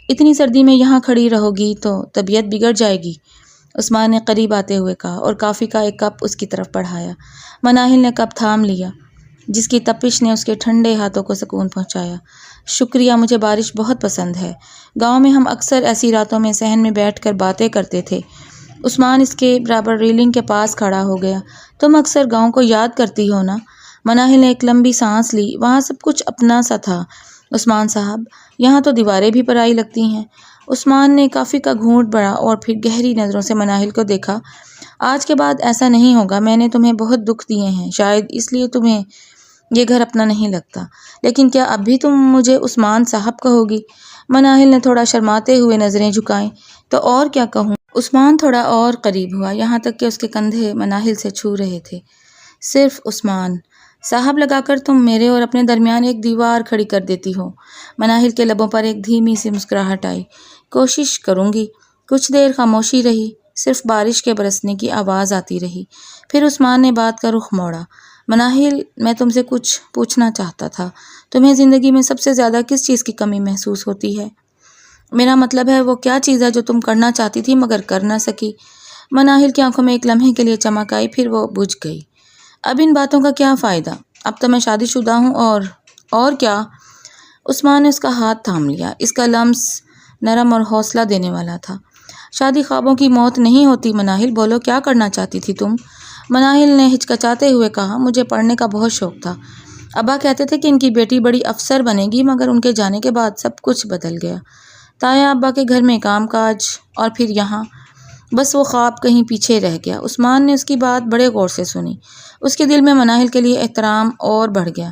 اتنی سردی میں یہاں کھڑی رہو گی تو طبیعت بگڑ جائے گی، عثمان نے قریب آتے ہوئے کہا اور کافی کا ایک کپ اس کی طرف بڑھایا۔ مناہل نے کپ تھام لیا، جس کی تپش نے اس کے ٹھنڈے ہاتھوں کو سکون پہنچایا۔ شکریہ، مجھے بارش بہت پسند ہے۔ گاؤں میں ہم اکثر ایسی راتوں میں صحن میں بیٹھ کر باتیں کرتے تھے۔ عثمان اس کے برابر ریلنگ کے پاس کھڑا ہو گیا۔ تم اکثر گاؤں کو یاد کرتی ہو نا؟ مناہل نے ایک لمبی سانس لی۔ وہاں سب کچھ اپنا سا تھا عثمان صاحب، یہاں تو دیواریں بھی پرائی لگتی ہیں۔ عثمان نے کافی کا گھونٹ بھرا اور پھر گہری نظروں سے مناہل کو دیکھا۔ آج کے بعد ایسا نہیں ہوگا۔ میں نے تمہیں بہت دکھ دیے ہیں، شاید اس لیے تمہیں یہ گھر اپنا نہیں لگتا، لیکن کیا اب بھی تم مجھے عثمان صاحب کہو گی؟ مناہل نے تھوڑا شرماتے ہوئے نظریں جھکائیں۔ تو اور کیا کہوں؟ عثمان تھوڑا اور قریب ہوا، یہاں تک کہ اس کے کندھے مناہل سے چھو رہے تھے۔ صرف عثمان صاحب لگا کر تم میرے اور اپنے درمیان ایک دیوار کھڑی کر دیتی ہو۔ مناہل کے لبوں پر ایک دھیمی سی مسکراہٹ آئی۔ کوشش کروں گی۔ کچھ دیر خاموشی رہی، صرف بارش کے برسنے کی آواز آتی رہی۔ پھر عثمان نے بات کا رخ موڑا۔ مناہل، میں تم سے کچھ پوچھنا چاہتا تھا۔ تمہیں زندگی میں سب سے زیادہ کس چیز کی کمی محسوس ہوتی ہے؟ میرا مطلب ہے وہ کیا چیز ہے جو تم کرنا چاہتی تھی مگر کر نہ سکی؟ مناہل کی آنکھوں میں ایک لمحے کے لیے چمک آئی، پھر وہ بجھ گئی۔ اب ان باتوں کا کیا فائدہ؟ اب تو میں شادی شدہ ہوں اور کیا؟ عثمان نے اس کا ہاتھ تھام لیا۔ اس کا لمس نرم اور حوصلہ دینے والا تھا۔ شادی خوابوں کی موت نہیں ہوتی مناہل، بولو کیا کرنا چاہتی تھی تم؟ مناہل نے ہچکچاتے ہوئے کہا، مجھے پڑھنے کا بہت شوق تھا۔ ابا کہتے تھے کہ ان کی بیٹی بڑی افسر بنے گی، مگر ان کے جانے کے بعد سب کچھ بدل گیا۔ تایا ابا کے گھر میں کام کاج اور پھر یہاں، بس وہ خواب کہیں پیچھے رہ گیا۔ عثمان نے اس کی بات بڑے غور سے سنی۔ اس کے دل میں مناہل کے لیے احترام اور بڑھ گیا۔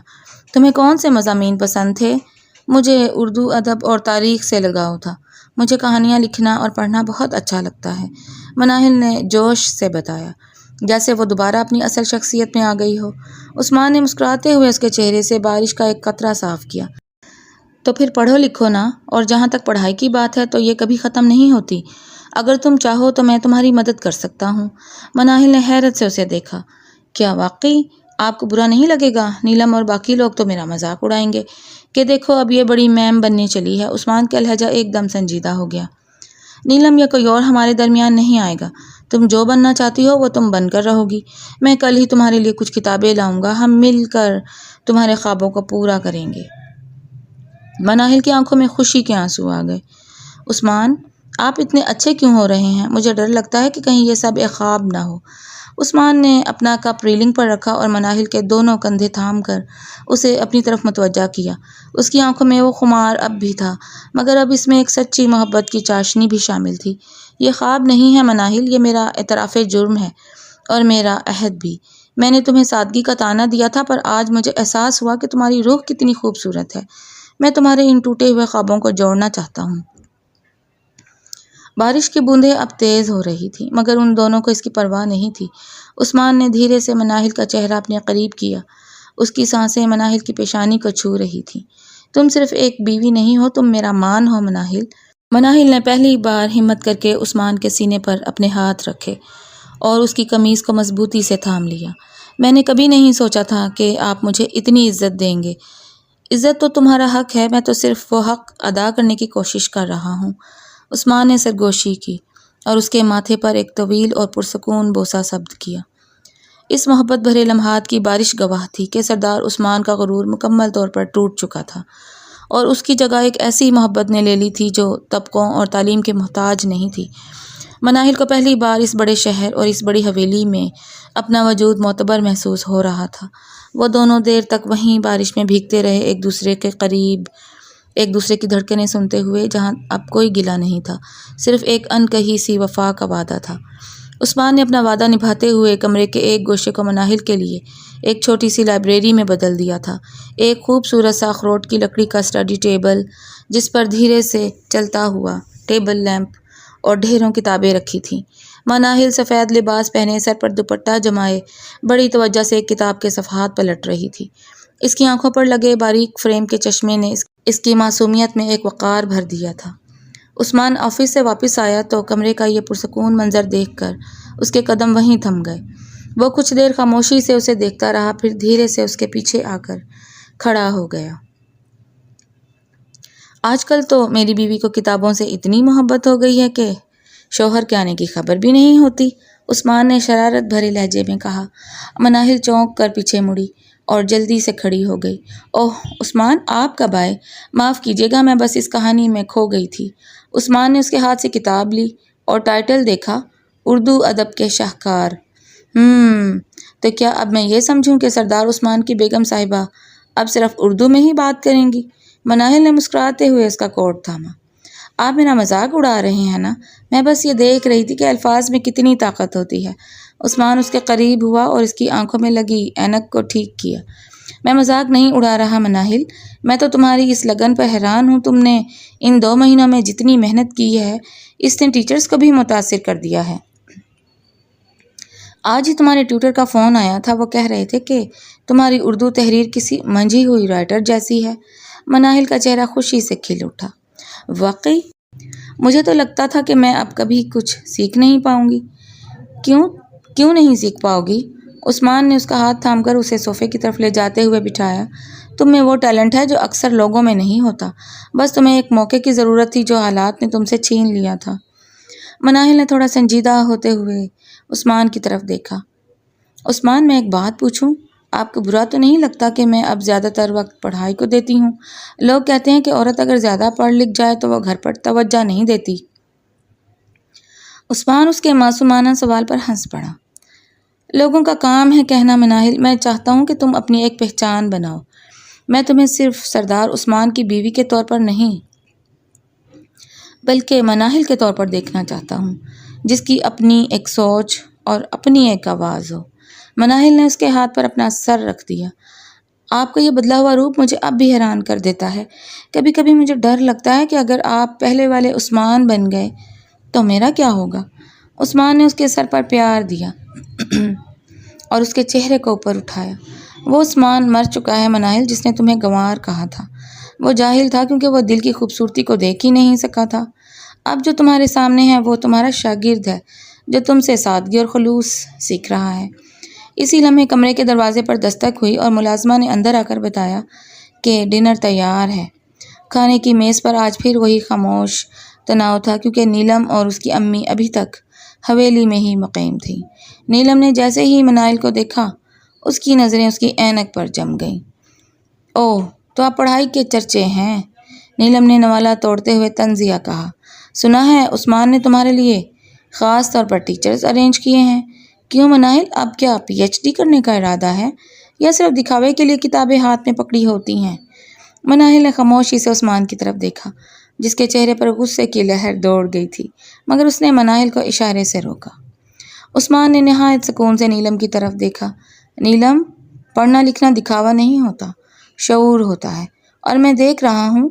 تمہیں کون سے مضامین پسند تھے؟ مجھے اردو ادب اور تاریخ سے لگاؤ تھا۔ مجھے کہانیاں لکھنا اور پڑھنا بہت اچھا لگتا ہے، مناہل نے جوش سے بتایا، جیسے وہ دوبارہ اپنی اصل شخصیت میں آ گئی ہو۔ عثمان نے مسکراتے ہوئے اس کے چہرے سے بارش کا ایک قطرہ صاف کیا۔ تو پھر پڑھو لکھو نا، اور جہاں تک پڑھائی کی بات ہے تو یہ کبھی ختم نہیں ہوتی۔ اگر تم چاہو تو میں تمہاری مدد کر سکتا ہوں۔ مناہل نے حیرت سے اسے دیکھا۔ کیا واقعی آپ کو برا نہیں لگے گا؟ نیلم اور باقی لوگ تو میرا مذاق اڑائیں گے کہ دیکھو اب یہ بڑی میم بننے چلی ہے۔ عثمان کا لہجہ ایک دم سنجیدہ ہو گیا۔ نیلم یا کوئی اور ہمارے درمیان نہیں آئے گا۔ تم جو بننا چاہتی ہو وہ تم بن کر رہو گی۔ میں کل ہی تمہارے لیے کچھ کتابیں لاؤں گا، ہم مل کر تمہارے خوابوں کو پورا کریں گے۔ مناہل کی آنکھوں میں خوشی کے آنسو آ گئے۔ عثمان، آپ اتنے اچھے کیوں ہو رہے ہیں؟ مجھے ڈر لگتا ہے کہ کہیں یہ سب ایک خواب نہ ہو۔ عثمان نے اپنا کپ ریلنگ پر رکھا اور مناہل کے دونوں کندھے تھام کر اسے اپنی طرف متوجہ کیا۔ اس کی آنکھوں میں وہ خمار اب بھی تھا، مگر اب اس میں ایک سچی محبت کی چاشنی بھی شامل تھی۔ یہ خواب نہیں ہے مناہل، یہ میرا اعتراف جرم ہے اور میرا عہد بھی۔ میں نے تمہیں سادگی کا طعنہ دیا تھا، پر آج مجھے احساس ہوا کہ تمہاری روح کتنی خوبصورت ہے۔ میں تمہارے ان ٹوٹے ہوئے خوابوں کو جوڑنا چاہتا ہوں۔ بارش کی بوندیں اب تیز ہو رہی تھیں، مگر ان دونوں کو اس کی پرواہ نہیں تھی۔ عثمان نے دھیرے سے مناہل کا چہرہ اپنے قریب کیا۔ اس کی سانسیں مناہل کی پیشانی کو چھو رہی تھیں۔ تم صرف ایک بیوی نہیں ہو، تم میرا مان ہو مناہل۔ مناہل نے پہلی بار ہمت کر کے عثمان کے سینے پر اپنے ہاتھ رکھے اور اس کی قمیض کو مضبوطی سے تھام لیا۔ میں نے کبھی نہیں سوچا تھا کہ آپ مجھے اتنی عزت دیں گے۔ عزت تو تمہارا حق ہے، میں تو صرف وہ حق ادا کرنے کی کوشش کر رہا ہوں۔ عثمان نے سرگوشی کی اور اس کے ماتھے پر ایک طویل اور پرسکون بوسہ ثبت کیا۔ اس محبت بھرے لمحات کی بارش گواہ تھی کہ سردار عثمان کا غرور مکمل طور پر ٹوٹ چکا تھا اور اس کی جگہ ایک ایسی محبت نے لے لی تھی جو طبقوں اور تعلیم کے محتاج نہیں تھی۔ مناہل کو پہلی بار اس بڑے شہر اور اس بڑی حویلی میں اپنا وجود معتبر محسوس ہو رہا تھا۔ وہ دونوں دیر تک وہیں بارش میں بھیگتے رہے، ایک دوسرے کے قریب، ایک دوسرے کی دھڑکنیں سنتے ہوئے، جہاں اب کوئی گلہ نہیں تھا، صرف ایک انکہی سی وفا کا وعدہ تھا۔ عثمان نے اپنا وعدہ نبھاتے ہوئے کمرے کے ایک گوشے کو مناہل کے لیے ایک چھوٹی سی لائبریری میں بدل دیا تھا۔ ایک خوبصورت سا اخروٹ کی لکڑی کا اسٹڈی ٹیبل، جس پر دھیرے سے چلتا ہوا ٹیبل لیمپ اور ڈھیروں کتابیں رکھی تھیں۔ مناہل سفید لباس پہنے، سر پر دوپٹہ جمائے، بڑی توجہ سے ایک کتاب کے صفحات پلٹ رہی تھی۔ اس کی آنکھوں پر لگے باریک فریم کے چشمے نے اس کی معصومیت میں ایک وقار بھر دیا تھا۔ عثمان آفس سے واپس آیا تو کمرے کا یہ پرسکون منظر دیکھ کر اس کے قدم وہیں تھم گئے۔ وہ کچھ دیر خاموشی سے اسے دیکھتا رہا، پھر دھیرے سے اس کے پیچھے آ کر کھڑا ہو گیا۔ آج کل تو میری بیوی کو کتابوں سے اتنی محبت ہو گئی ہے کہ شوہر کے آنے کی خبر بھی نہیں ہوتی، عثمان نے شرارت بھرے لہجے میں کہا۔ مناہل چونک کر پیچھے مڑی اور جلدی سے کھڑی ہو گئی۔ اوہ عثمان، آپ کب آئے؟ معاف کیجیے گا، میں بس اس کہانی میں کھو گئی تھی۔ عثمان نے اس کے ہاتھ سے کتاب لی اور ٹائٹل دیکھا، اردو ادب کے شاہکار۔ تو کیا اب میں یہ سمجھوں کہ سردار عثمان کی بیگم صاحبہ اب صرف اردو میں ہی بات کریں گی؟ مناہل نے مسکراتے ہوئے اس کا کوٹ تھاما۔ آپ میرا مذاق اڑا رہے ہیں نا؟ میں بس یہ دیکھ رہی تھی کہ الفاظ میں کتنی طاقت ہوتی ہے۔ عثمان اس کے قریب ہوا اور اس کی آنکھوں میں لگی اینک کو ٹھیک کیا۔ میں مذاق نہیں اڑا رہا مناہل، میں تو تمہاری اس لگن پر حیران ہوں۔ تم نے ان 2 مہینوں میں جتنی محنت کی ہے، اس نے ٹیچرز کو بھی متاثر کر دیا ہے۔ آج ہی تمہارے ٹیوٹر کا فون آیا تھا، وہ کہہ رہے تھے کہ تمہاری اردو تحریر کسی منجھی ہوئی رائٹر جیسی ہے۔ مناہل کا چہرہ خوشی سے کھل اٹھا۔ واقعی؟ مجھے تو لگتا تھا کہ میں اب کبھی کچھ سیکھ نہیں پاؤں گی۔ کیوں نہیں سیکھ پاؤ گی؟ عثمان نے اس کا ہاتھ تھام کر اسے صوفے کی طرف لے جاتے ہوئے بٹھایا۔ تم میں وہ ٹیلنٹ ہے جو اکثر لوگوں میں نہیں ہوتا، بس تمہیں ایک موقع کی ضرورت تھی جو حالات نے تم سے چھین لیا تھا۔ مناہل نے تھوڑا سنجیدہ ہوتے ہوئے عثمان کی طرف دیکھا۔ عثمان، میں ایک بات پوچھوں؟ آپ کو برا تو نہیں لگتا کہ میں اب زیادہ تر وقت پڑھائی کو دیتی ہوں؟ لوگ کہتے ہیں کہ عورت اگر زیادہ پڑھ لکھ جائے تو وہ گھر پر توجہ نہیں دیتی۔ عثمان اس کے معصومانہ سوال پر ہنس پڑا۔ لوگوں کا کام ہے کہنا مناہل، میں چاہتا ہوں کہ تم اپنی ایک پہچان بناؤ۔ میں تمہیں صرف سردار عثمان کی بیوی کے طور پر نہیں، بلکہ مناہل کے طور پر دیکھنا چاہتا ہوں، جس کی اپنی ایک سوچ اور اپنی ایک آواز ہو۔ مناہل نے اس کے ہاتھ پر اپنا سر رکھ دیا۔ آپ کا یہ بدلا ہوا روپ مجھے اب بھی حیران کر دیتا ہے۔ کبھی کبھی مجھے ڈر لگتا ہے کہ اگر آپ پہلے والے عثمان بن گئے تو میرا کیا ہوگا؟ عثمان نے اس کے سر پر پیار دیا اور اس کے چہرے کو اوپر اٹھایا۔ وہ عثمان مر چکا ہے مناہل، جس نے تمہیں گنوار کہا تھا۔ وہ جاہل تھا کیونکہ وہ دل کی خوبصورتی کو دیکھ ہی نہیں سکا تھا۔ اب جو تمہارے سامنے ہے وہ تمہارا شاگرد ہے، جو تم سے سادگی اور خلوص سیکھ رہا ہے۔ اسی لمحے کمرے کے دروازے پر دستک ہوئی اور ملازمہ نے اندر آ کر بتایا کہ ڈنر تیار ہے۔ کھانے کی میز پر آج پھر وہی خاموش تناؤ تھا، کیونکہ نیلم اور اس کی امی ابھی تک حویلی میں ہی مقیم تھیں۔ نیلم نے جیسے ہی مناہل کو دیکھا، اس کی نظریں اس کی اینک پر جم گئیں۔ اوہ، تو آپ پڑھائی کے چرچے ہیں؟ نیلم نے نوالہ توڑتے ہوئے طنزیہ کہا۔ سنا ہے عثمان نے تمہارے لیے خاص طور پر ٹیچرز ارینج کیے ہیں۔ کیوں مناہل، اب کیا پی ایچ ڈی کرنے کا ارادہ ہے یا صرف دکھاوے کے لیے کتابیں ہاتھ میں پکڑی ہوتی ہیں؟ مناہل نے خاموشی سے عثمان کی طرف دیکھا، جس کے چہرے پر غصے کی لہر دوڑ گئی تھی، مگر اس نے مناہل کو اشارے سے روکا۔ عثمان نے نہایت سکون سے نیلم کی طرف دیکھا۔ نیلم، پڑھنا لکھنا دکھاوا نہیں ہوتا، شعور ہوتا ہے، اور میں دیکھ رہا ہوں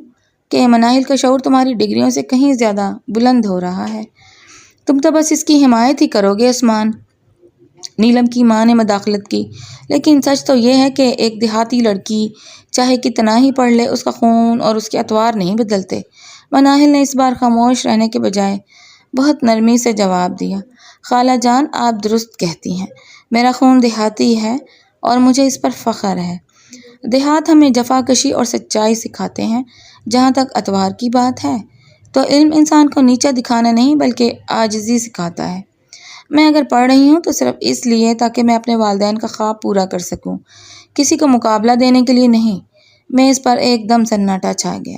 کہ مناہل کا شعور تمہاری ڈگریوں سے کہیں زیادہ بلند ہو رہا ہے۔ تم تو بس اس کی حمایت ہی کرو گے عثمان۔ نیلم کی ماں نے مداخلت کی، لیکن سچ تو یہ ہے کہ ایک دیہاتی لڑکی چاہے کتنا ہی پڑھ لے، اس کا خون اور اس کے اطوار نہیں بدلتے۔ مناہل نے اس بار خاموش رہنے کے بجائے بہت نرمی سے جواب دیا۔ خالہ جان، آپ درست کہتی ہیں، میرا خون دیہاتی ہے اور مجھے اس پر فخر ہے۔ دیہات ہمیں جفا کشی اور سچائی سکھاتے ہیں۔ جہاں تک اطوار کی بات ہے تو علم انسان کو نیچا دکھانا نہیں بلکہ عاجزی سکھاتا ہے۔ میں اگر پڑھ رہی ہوں تو صرف اس لیے تاکہ میں اپنے والدین کا خواب پورا کر سکوں، کسی کو مقابلہ دینے کے لیے نہیں۔ میں اس پر ایک دم سناٹا چھا گیا۔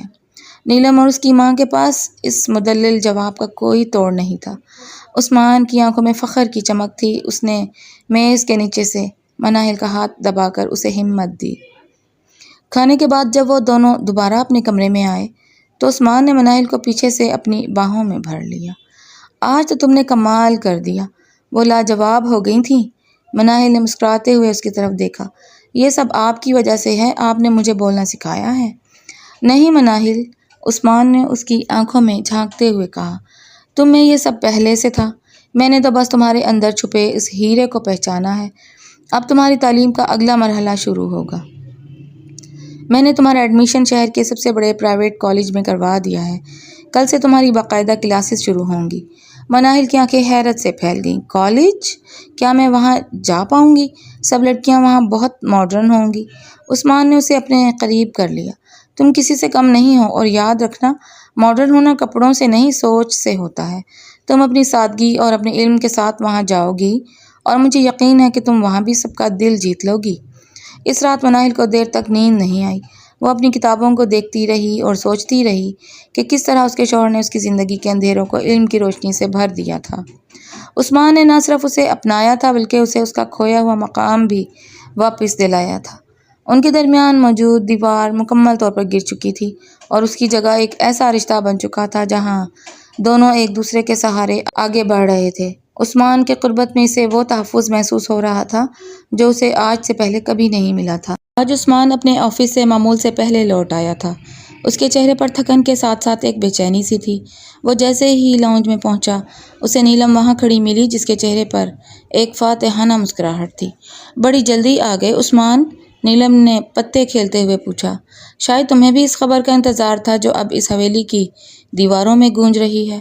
نیلم اور اس کی ماں کے پاس اس مدلل جواب کا کوئی توڑ نہیں تھا۔ عثمان کی آنکھوں میں فخر کی چمک تھی۔ اس نے میز کے نیچے سے مناہل کا ہاتھ دبا کر اسے ہمت دی۔ کھانے کے بعد جب وہ دونوں دوبارہ اپنے کمرے میں آئے تو عثمان نے مناہل کو پیچھے سے اپنی باہوں میں بھر لیا۔ آج تو تم نے کمال کر دیا، وہ لاجواب ہو گئی تھیں۔ مناہل نے مسکراتے ہوئے اس کی طرف دیکھا۔ یہ سب آپ کی وجہ سے ہے، آپ نے مجھے بولنا سکھایا ہے۔ نہیں مناہل، عثمان نے اس کی آنکھوں میں جھانکتے ہوئے کہا، تم میں یہ سب پہلے سے تھا، میں نے تو بس تمہارے اندر چھپے اس ہیرے کو پہچانا ہے۔ اب تمہاری تعلیم کا اگلا مرحلہ شروع ہوگا۔ میں نے تمہارا ایڈمیشن شہر کے سب سے بڑے پرائیویٹ کالج میں کروا دیا ہے۔ کل سے تمہاری باقاعدہ کلاسز شروع ہوں گی۔ مناہل کی آنکھیں حیرت سے پھیل گئیں۔ کالج؟ کیا میں وہاں جا پاؤں گی؟ سب لڑکیاں وہاں بہت ماڈرن ہوں گی۔ عثمان نے اسے اپنے قریب کر لیا۔ تم کسی سے کم نہیں ہو، اور یاد رکھنا، ماڈرن ہونا کپڑوں سے نہیں سوچ سے ہوتا ہے۔ تم اپنی سادگی اور اپنے علم کے ساتھ وہاں جاؤ گی، اور مجھے یقین ہے کہ تم وہاں بھی سب کا دل جیت لو گی۔ اس رات مناہل کو دیر تک نیند نہیں آئی۔ وہ اپنی کتابوں کو دیکھتی رہی اور سوچتی رہی کہ کس طرح اس کے شوہر نے اس کی زندگی کے اندھیروں کو علم کی روشنی سے بھر دیا تھا۔ عثمان نے نہ صرف اسے اپنایا تھا بلکہ اسے اس کا کھویا ہوا مقام بھی واپس دلایا تھا۔ ان کے درمیان موجود دیوار مکمل طور پر گر چکی تھی اور اس کی جگہ ایک ایسا رشتہ بن چکا تھا جہاں دونوں ایک دوسرے کے سہارے آگے بڑھ رہے تھے۔ عثمان کے قربت میں اسے وہ تحفظ محسوس ہو رہا تھا جو اسے آج سے پہلے کبھی نہیں ملا تھا۔ آج عثمان اپنے آفس سے معمول سے پہلے لوٹ آیا تھا۔ اس کے چہرے پر تھکن کے ساتھ ساتھ ایک بے چینی سی تھی۔ وہ جیسے ہی لاؤنج میں پہنچا، اسے نیلم وہاں کھڑی ملی، جس کے چہرے پر ایک فاتحانہ مسکراہٹ تھی۔ بڑی جلدی آ گئے عثمان؟ نیلم نے پتے کھیلتے ہوئے پوچھا۔ شاید تمہیں بھی اس خبر کا انتظار تھا جو اب اس حویلی کی دیواروں میں گونج رہی ہے۔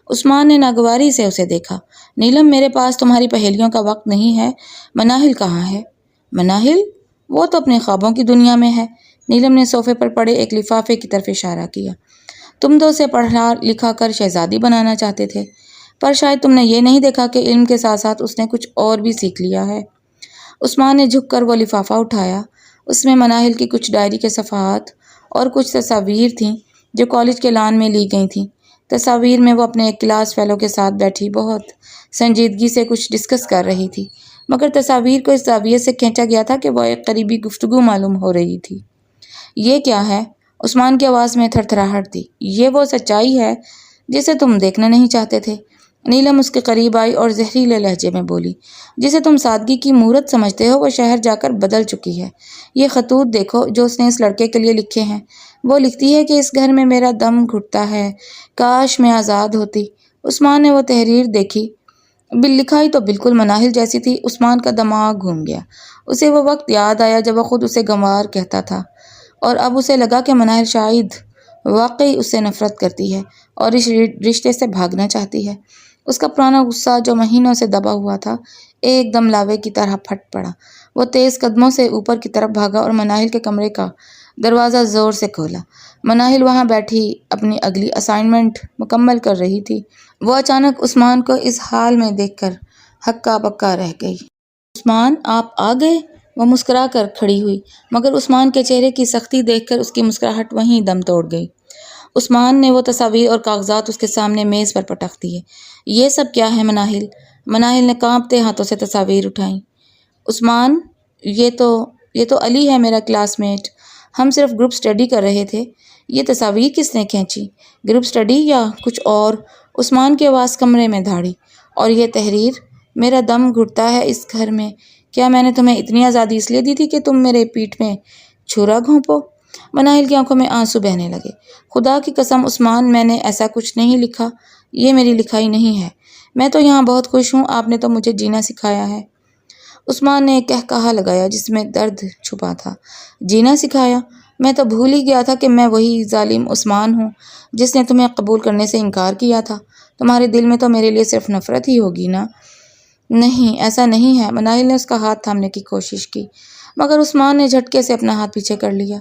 عثمان نے ناگواری سے اسے دیکھا۔ نیلم، میرے پاس تمہاری پہیلیوں کا وقت نہیں ہے۔ مناہل کہاں ہے؟ مناہل؟ وہ تو اپنے خوابوں کی دنیا میں ہے۔ نیلم نے صوفے پر پڑے ایک لفافے کی طرف اشارہ کیا۔ تم تو اسے پڑھا لکھا کر شہزادی بنانا چاہتے تھے، پر شاید تم نے یہ نہیں دیکھا کہ علم کے ساتھ ساتھ اس نے کچھ اور بھی سیکھ لیا ہے۔ عثمان نے جھک کر وہ لفافہ اٹھایا۔ اس میں مناہل کی کچھ ڈائری کے صفحات اور کچھ تصاویر تھیں جو کالج کے لان میں لی گئی تھیں۔ تصاویر میں وہ اپنے ایک کلاس فیلو کے ساتھ بیٹھی بہت سنجیدگی سے کچھ ڈسکس کر رہی تھی، مگر تصاویر کو اس زاویے سے کھینچا گیا تھا کہ وہ ایک قریبی گفتگو معلوم ہو رہی تھی۔ یہ کیا ہے؟ عثمان کی آواز میں تھر تھراہٹ تھی۔ یہ وہ سچائی ہے جسے تم دیکھنا نہیں چاہتے تھے۔ نیلم اس کے قریب آئی اور زہریلے لہجے میں بولی، جسے تم سادگی کی مورت سمجھتے ہو وہ شہر جا کر بدل چکی ہے۔ یہ خطوط دیکھو جو اس نے اس لڑکے کے لیے لکھے ہیں۔ وہ لکھتی ہے کہ اس گھر میں میرا دم گھٹتا ہے، کاش میں آزاد ہوتی۔ عثمان نے وہ تحریر دیکھی۔ لکھائی تو بالکل مناہل جیسی تھی۔ عثمان کا دماغ گھوم گیا۔ اسے وہ وقت یاد آیا جب وہ خود اسے گنوار کہتا تھا، اور اب اسے لگا کہ مناہل شاید واقعی اس سے نفرت کرتی ہے اور اس رشتے سے بھاگنا چاہتی ہے۔ اس کا پرانا غصہ جو مہینوں سے دبا ہوا تھا ایک دم لاوے کی طرح پھٹ پڑا۔ وہ تیز قدموں سے اوپر کی طرف بھاگا اور مناہل کے کمرے کا دروازہ زور سے کھولا۔ مناہل وہاں بیٹھی اپنی اگلی اسائنمنٹ مکمل کر رہی تھی۔ وہ اچانک عثمان کو اس حال میں دیکھ کر ہکا بکا رہ گئی۔ عثمان، آپ آ گئے؟ وہ مسکرا کر کھڑی ہوئی، مگر عثمان کے چہرے کی سختی دیکھ کر اس کی مسکراہٹ وہیں دم توڑ گئی۔ عثمان نے وہ تصاویر اور کاغذات اس کے سامنے میز پر پٹک دیے۔ یہ سب کیا ہے مناہل؟ مناہل نے کانپتے ہاتھوں سے تصاویر اٹھائیں۔ عثمان، یہ تو علی ہے، میرا کلاس میٹ۔ ہم صرف گروپ اسٹڈی کر رہے تھے۔ یہ تصاویر کس نے کھینچی؟ گروپ اسٹڈی یا کچھ اور؟ عثمان کی آواز کمرے میں دھاڑی۔ اور یہ تحریر؟ میرا دم گھٹتا ہے اس گھر میں۔ کیا میں نے تمہیں اتنی آزادی اس لیے دی تھی کہ تم میرے پیٹھ میں چھرا گھونپو؟ مناہل کی آنکھوں میں آنسو بہنے لگے۔ خدا کی قسم عثمان، میں نے ایسا کچھ نہیں لکھا۔ یہ میری لکھائی نہیں ہے۔ میں تو یہاں بہت خوش ہوں۔ آپ نے تو مجھے جینا سکھایا ہے۔ عثمان نے ایک قہقہا لگایا جس میں درد چھپا تھا۔ جینا سکھایا؟ میں تو بھول ہی گیا تھا کہ میں وہی ظالم عثمان ہوں جس نے تمہیں قبول کرنے سے انکار کیا تھا۔ تمہارے دل میں تو میرے لیے صرف نفرت ہی ہوگی نا؟ نہیں، ایسا نہیں ہے۔ مناہل نے اس کا ہاتھ تھامنے کی کوشش کی، مگر عثمان نے جھٹکے سے اپنا ہاتھ پیچھے کر لیا۔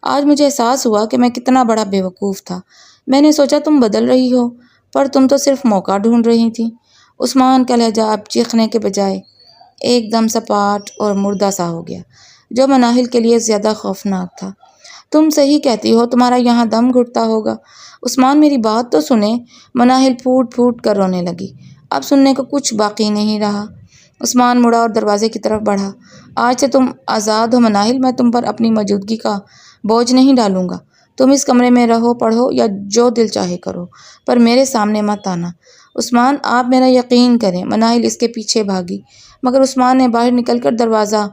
آج مجھے احساس ہوا کہ میں کتنا بڑا بے وقوف تھا۔ میں نے سوچا تم بدل رہی ہو، پر تم تو صرف موقع ڈھونڈ رہی تھی۔ عثمان کا لہجہ اب چیخنے کے بجائے ایک دم سپاٹ اور مردہ سا ہو گیا، جو مناہل کے لیے زیادہ خوفناک تھا۔ تم صحیح کہتی ہو، تمہارا یہاں دم گھٹتا ہوگا۔ عثمان، میری بات تو سنیں۔ مناہل پھوٹ پھوٹ کر رونے لگی۔ اب سننے کو کچھ باقی نہیں رہا۔ عثمان مڑا اور دروازے کی طرف بڑھا۔ آج سے تم آزاد ہو مناہل، میں تم پر اپنی موجودگی کا بوجھ نہیں ڈالوں گا۔ تم اس کمرے میں رہو، پڑھو یا جو دل چاہے کرو، پر میرے سامنے مت آنا۔ عثمان، آپ میرا یقین کریں۔ مناہل اس کے پیچھے بھاگی، مگر عثمان نے باہر نکل کر دروازہ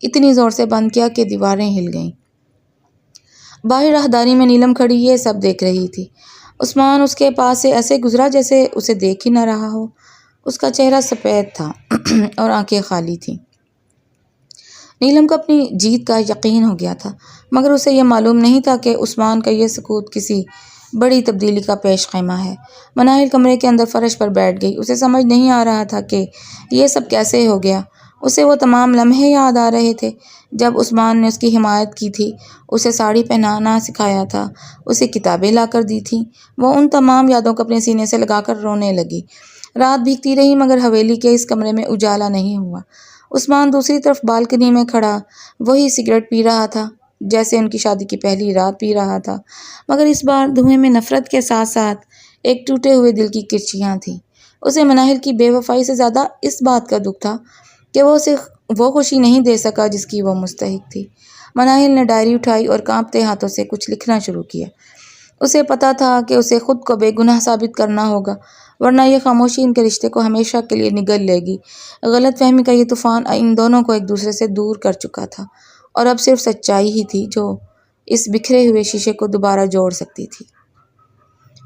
اتنی زور سے بند کیا کہ دیواریں ہل گئیں۔ باہر راہداری میں نیلم کھڑی یہ سب دیکھ رہی تھی۔ عثمان اس کے پاس سے ایسے گزرا جیسے اسے دیکھ ہی نہ رہا ہو۔ اس کا چہرہ سفید تھا اور آنکھیں خالی تھیں۔ نیلم کو اپنی جیت کا یقین ہو گیا تھا، مگر اسے یہ معلوم نہیں تھا کہ عثمان کا یہ سکوت کسی بڑی تبدیلی کا پیش خیمہ ہے۔ مناہل کمرے کے اندر فرش پر بیٹھ گئی۔ اسے سمجھ نہیں آ رہا تھا کہ یہ سب کیسے ہو گیا۔ اسے وہ تمام لمحے یاد آ رہے تھے جب عثمان نے اس کی حمایت کی تھی، اسے ساڑی پہنانا سکھایا تھا، اسے کتابیں لا کر دی تھیں۔ وہ ان تمام یادوں کو اپنے سینے سے لگا کر رونے لگی۔ رات بیتتی رہی مگر حویلی کے اس کمرے میں اجالا نہیں ہوا۔ عثمان دوسری طرف بالکنی میں کھڑا وہی سگریٹ پی رہا تھا جیسے ان کی شادی کی پہلی رات پی رہا تھا، مگر اس بار دھوئیں میں نفرت کے ساتھ ساتھ ایک ٹوٹے ہوئے دل کی کرچیاں تھیں۔ اسے مناہل کی بے وفائی سے زیادہ اس بات کا دکھ تھا کہ وہ اسے وہ خوشی نہیں دے سکا جس کی وہ مستحق تھی۔ مناہل نے ڈائری اٹھائی اور کانپتے ہاتھوں سے کچھ لکھنا شروع کیا۔ اسے پتہ تھا کہ اسے خود کو بے گناہ ثابت کرنا ہوگا، ورنہ یہ خاموشی ان کے رشتے کو ہمیشہ کے لیے نگل لے گی۔ غلط فہمی کا یہ طوفان ان دونوں کو ایک دوسرے سے دور کر چکا تھا، اور اب صرف سچائی ہی تھی جو اس بکھرے ہوئے شیشے کو دوبارہ جوڑ سکتی تھی۔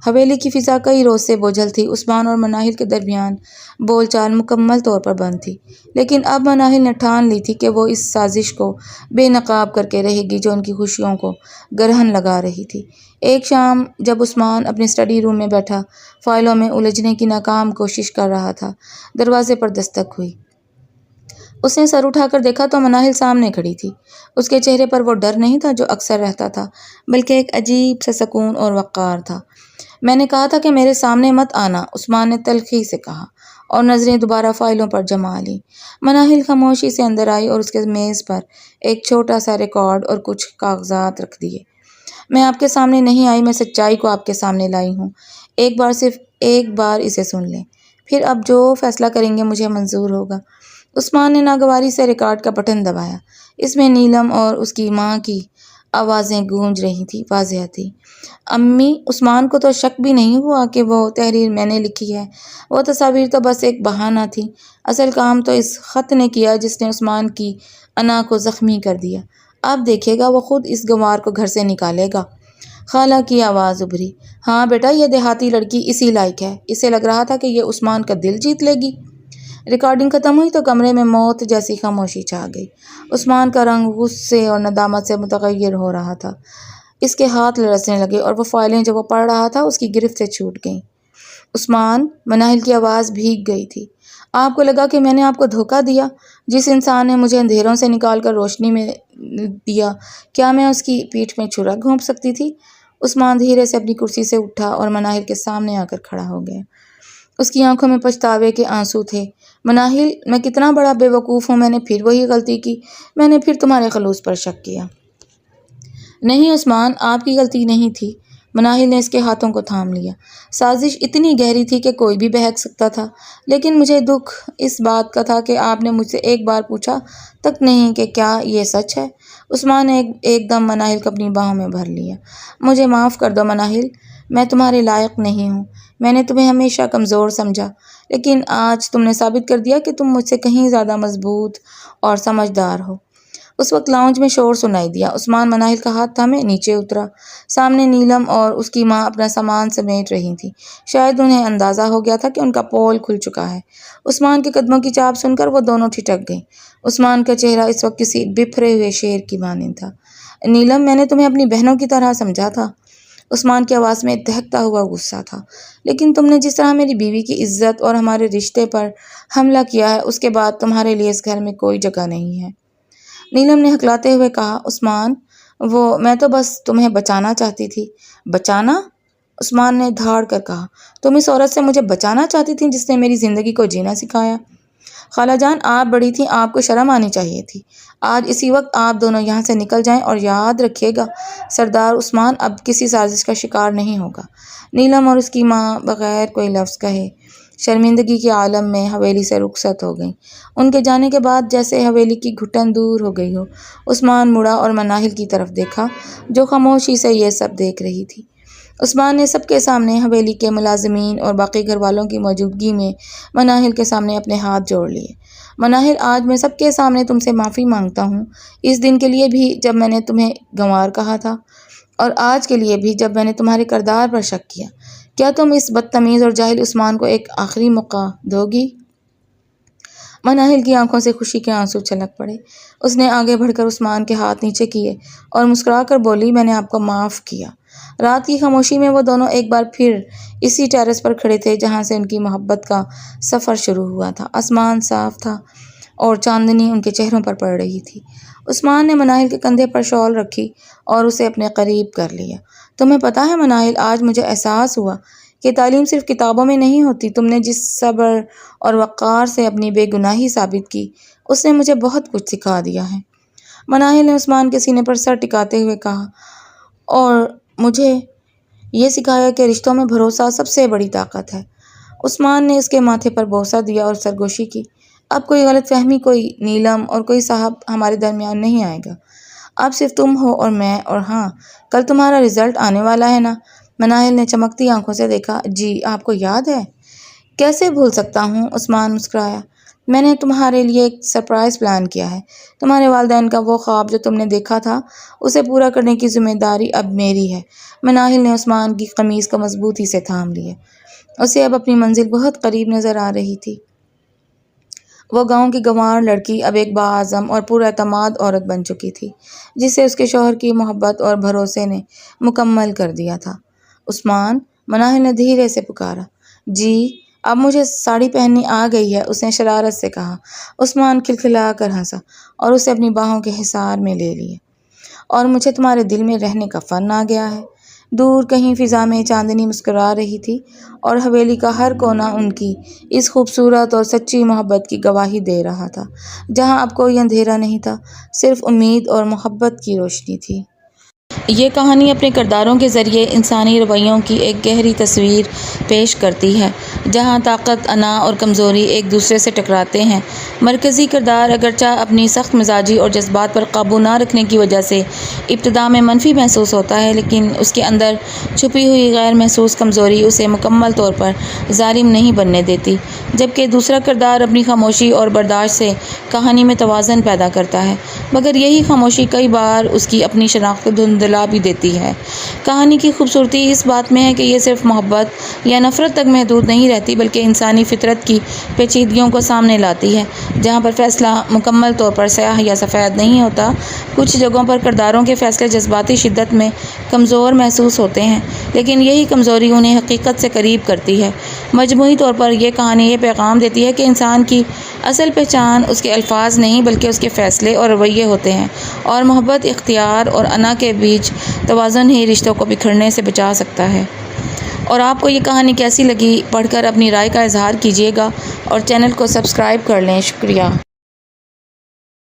حویلی کی فضا کئی روز سے بوجھل تھی۔ عثمان اور مناہل کے درمیان بول چال مکمل طور پر بند تھی، لیکن اب مناہل نے ٹھان لی تھی کہ وہ اس سازش کو بے نقاب کر کے رہے گی جو ان کی خوشیوں کو گرہن لگا رہی تھی۔ ایک شام جب عثمان اپنے اسٹڈی روم میں بیٹھا فائلوں میں الجھنے کی ناکام کوشش کر رہا تھا، دروازے پر دستک ہوئی۔ اس نے سر اٹھا کر دیکھا تو مناہل سامنے کھڑی تھی۔ اس کے چہرے پر وہ ڈر نہیں تھا جو اکثر رہتا تھا، بلکہ ایک عجیب سا سکون اور وقار تھا۔ میں نے کہا تھا کہ میرے سامنے مت آنا، عثمان نے تلخی سے کہا، اور نظریں دوبارہ فائلوں پر جما لیں۔ مناہل خاموشی سے اندر آئی اور اس کے میز پر ایک چھوٹا سا ریکارڈ اور کچھ کاغذات رکھ دیے۔ میں آپ کے سامنے نہیں آئی، میں سچائی کو آپ کے سامنے لائی ہوں۔ ایک بار، صرف ایک بار اسے سن لیں، پھر آپ جو فیصلہ کریں گے مجھے منظور ہوگا۔ عثمان نے ناگواری سے ریکارڈ کا بٹن دبایا۔ اس میں نیلم اور اس کی ماں کی آوازیں گونج رہی تھیں، واضح تھی۔ امی، عثمان کو تو شک بھی نہیں ہوا کہ وہ تحریر میں نے لکھی ہے۔ وہ تصاویر تو بس ایک بہانہ تھی۔ اصل کام تو اس خط نے کیا جس نے عثمان کی انا کو زخمی کر دیا۔ اب دیکھے گا وہ خود اس گنوار کو گھر سے نکالے گا۔ خالہ کی آواز ابھری۔ ہاں بیٹا، یہ دیہاتی لڑکی اسی لائق ہے۔ اسے لگ رہا تھا کہ یہ عثمان کا دل جیت لے گی۔ ریکارڈنگ ختم ہوئی تو کمرے میں موت جیسی خاموشی چھا گئی۔ عثمان کا رنگ غصے اور ندامت سے متغیر ہو رہا تھا۔ اس کے ہاتھ لرزنے لگے اور وہ فائلیں جو وہ پڑھ رہا تھا اس کی گرفت سے چھوٹ گئیں۔ عثمان، مناہل کی آواز بھیگ گئی تھی۔ آپ کو لگا کہ میں نے آپ کو دھوکہ دیا؟ جس انسان نے مجھے اندھیروں سے نکال کر روشنی میں دیا، کیا میں اس کی پیٹھ میں چھرا گھونپ سکتی تھی؟ عثمان دھیرے سے اپنی کرسی سے اٹھا اور مناہل کے سامنے آ کر کھڑا ہو گیا۔ اس کی آنکھوں میں پچھتاوے کے آنسو تھے۔ مناہل، میں کتنا بڑا بے وقوف ہوں، میں نے پھر وہی غلطی کی، میں نے پھر تمہارے خلوص پر شک کیا۔ نہیں عثمان، آپ کی غلطی نہیں تھی۔ مناہل نے اس کے ہاتھوں کو تھام لیا۔ سازش اتنی گہری تھی کہ کوئی بھی بہک سکتا تھا، لیکن مجھے دکھ اس بات کا تھا کہ آپ نے مجھ سے ایک بار پوچھا تک نہیں کہ کیا یہ سچ ہے۔ عثمان نے ایک دم مناہل کو اپنی باہوں میں بھر لیا۔ مجھے معاف کر دو مناہل، میں تمہارے لائق نہیں ہوں۔ میں نے تمہیں ہمیشہ کمزور سمجھا، لیکن آج تم نے ثابت کر دیا کہ تم مجھ سے کہیں زیادہ مضبوط اور سمجھدار ہو۔ اس وقت لاؤنج میں شور سنائی دیا۔ عثمان مناہل کا ہاتھ تھامے نیچے اترا۔ سامنے نیلم اور اس کی ماں اپنا سامان سمیٹ رہی تھیں۔ شاید انہیں اندازہ ہو گیا تھا کہ ان کا پول کھل چکا ہے۔ عثمان کے قدموں کی چاپ سن کر وہ دونوں ٹھٹک گئیں۔ عثمان کا چہرہ اس وقت کسی بپھرے ہوئے شیر کی مانند تھا۔ نیلم، میں نے تمہیں اپنی بہنوں کی طرح سمجھا تھا۔ عثمان کی آواز میں دہکتا ہوا غصہ تھا۔ لیکن تم نے جس طرح میری بیوی کی عزت اور ہمارے رشتے پر حملہ کیا ہے، اس کے بعد تمہارے لیے اس گھر میں کوئی جگہ نہیں ہے۔ نیلم نے ہکلاتے ہوئے کہا، عثمان، میں تو بس تمہیں بچانا چاہتی تھی۔ بچانا؟ عثمان نے دھاڑ کر کہا، تم اس عورت سے مجھے بچانا چاہتی تھی جس نے میری زندگی کو جینا سکھایا؟ خالہ جان، آپ بڑی تھیں، آپ کو شرم آنی چاہیے تھی۔ آج اسی وقت آپ دونوں یہاں سے نکل جائیں اور یاد رکھیے گا، سردار عثمان اب کسی سازش کا شکار نہیں ہوگا۔ نیلم اور اس کی ماں بغیر کوئی لفظ کہے شرمندگی کے عالم میں حویلی سے رخصت ہو گئیں۔ ان کے جانے کے بعد جیسے حویلی کی گھٹن دور ہو گئی ہو۔ عثمان مڑا اور مناہل کی طرف دیکھا، جو خاموشی سے یہ سب دیکھ رہی تھی۔ عثمان نے سب کے سامنے حویلی کے ملازمین اور باقی گھر والوں کی موجودگی میں مناہل کے سامنے اپنے ہاتھ جوڑ لیے۔ مناہل، آج میں سب کے سامنے تم سے معافی مانگتا ہوں، اس دن کے لیے بھی جب میں نے تمہیں گنوار کہا تھا، اور آج کے لیے بھی جب میں نے تمہارے کردار پر شک کیا۔ کیا تم اس بدتمیز اور جاہل عثمان کو ایک آخری موقع دو گی؟ مناہل کی آنکھوں سے خوشی کے آنسو چھلک پڑے۔ اس نے آگے بڑھ کر عثمان کے ہاتھ نیچے کیے اور مسکرا کر بولی، میں نے آپ کو معاف کیا۔ رات کی خاموشی میں وہ دونوں ایک بار پھر اسی ٹیرس پر کھڑے تھے جہاں سے ان کی محبت کا سفر شروع ہوا تھا۔ آسمان صاف تھا اور چاندنی ان کے چہروں پر پڑ رہی تھی۔ عثمان نے مناہل کے کندھے پر شال رکھی اور اسے اپنے قریب کر لیا۔ تمہیں پتہ ہے مناہل، آج مجھے احساس ہوا کہ تعلیم صرف کتابوں میں نہیں ہوتی۔ تم نے جس صبر اور وقار سے اپنی بے گناہی ثابت کی، اس نے مجھے بہت کچھ سکھا دیا ہے۔ مناہل نے عثمان کے سینے پر سر ٹکاتے ہوئے کہا، اور مجھے یہ سکھایا کہ رشتوں میں بھروسہ سب سے بڑی طاقت ہے۔ عثمان نے اس کے ماتھے پر بوسہ دیا اور سرگوشی کی۔ اب کوئی غلط فہمی، کوئی نیلم اور کوئی صاحب ہمارے درمیان نہیں آئے گا۔ اب صرف تم ہو اور میں، اور ہاں، کل تمہارا رزلٹ آنے والا ہے نا؟ مناہل نے چمکتی آنکھوں سے دیکھا۔ جی، آپ کو یاد ہے؟ کیسے بھول سکتا ہوں؟ عثمان مسکرایا۔ میں نے تمہارے لیے ایک سرپرائز پلان کیا ہے۔ تمہارے والدین کا وہ خواب جو تم نے دیکھا تھا، اسے پورا کرنے کی ذمہ داری اب میری ہے۔ مناہل نے عثمان کی قمیض کو مضبوطی سے تھام لیا۔ اسے اب اپنی منزل بہت قریب نظر آ رہی تھی۔ وہ گاؤں کی گنوار لڑکی اب ایک باعزم اور پراعتماد عورت بن چکی تھی، جسے اس کے شوہر کی محبت اور بھروسے نے مکمل کر دیا تھا۔ عثمان، مناہل نے دھیرے سے پکارا۔ جی، اب مجھے ساڑی پہننی آ گئی ہے، اس نے شرارت سے کہا۔ عثمان کھلکھلا کر ہنسا اور اسے اپنی باہوں کے حصار میں لے لیا۔ اور مجھے تمہارے دل میں رہنے کا فن آ گیا ہے۔ دور کہیں فضا میں چاندنی مسکرا رہی تھی اور حویلی کا ہر کونا ان کی اس خوبصورت اور سچی محبت کی گواہی دے رہا تھا، جہاں اب کوئی اندھیرا نہیں تھا، صرف امید اور محبت کی روشنی تھی۔ یہ کہانی اپنے کرداروں کے ذریعے انسانی رویوں کی ایک گہری تصویر پیش کرتی ہے، جہاں طاقت، انا اور کمزوری ایک دوسرے سے ٹکراتے ہیں۔ مرکزی کردار اگرچہ اپنی سخت مزاجی اور جذبات پر قابو نہ رکھنے کی وجہ سے ابتدا میں منفی محسوس ہوتا ہے، لیکن اس کے اندر چھپی ہوئی غیر محسوس کمزوری اسے مکمل طور پر ظالم نہیں بننے دیتی، جبکہ دوسرا کردار اپنی خاموشی اور برداشت سے کہانی میں توازن پیدا کرتا ہے، مگر یہی خاموشی کئی بار اس کی اپنی شناخت کو دھندلا دلا بھی دیتی ہے۔ کہانی کی خوبصورتی اس بات میں ہے کہ یہ صرف محبت یا نفرت تک محدود نہیں رہتی، بلکہ انسانی فطرت کی پیچیدگیوں کو سامنے لاتی ہے۔ جہاں پر فیصلہ مکمل طور پر سیاہ یا سفید نہیں ہوتا، کچھ جگہوں پر کرداروں کے فیصلے جذباتی شدت میں کمزور محسوس ہوتے ہیں، لیکن یہی کمزوری انہیں حقیقت سے قریب کرتی ہے۔ مجموعی طور پر یہ کہانی یہ پیغام دیتی ہے کہ انسان کی اصل پہچان اس کے الفاظ نہیں بلکہ اس کے فیصلے اور رویے ہوتے ہیں، اور محبت، اختیار اور انا کے بیچ توازن ہی رشتوں کو بکھرنے سے بچا سکتا ہے۔ اور آپ کو یہ کہانی کیسی لگی؟ پڑھ کر اپنی رائے کا اظہار کیجیے گا اور چینل کو سبسکرائب کر لیں۔ شکریہ۔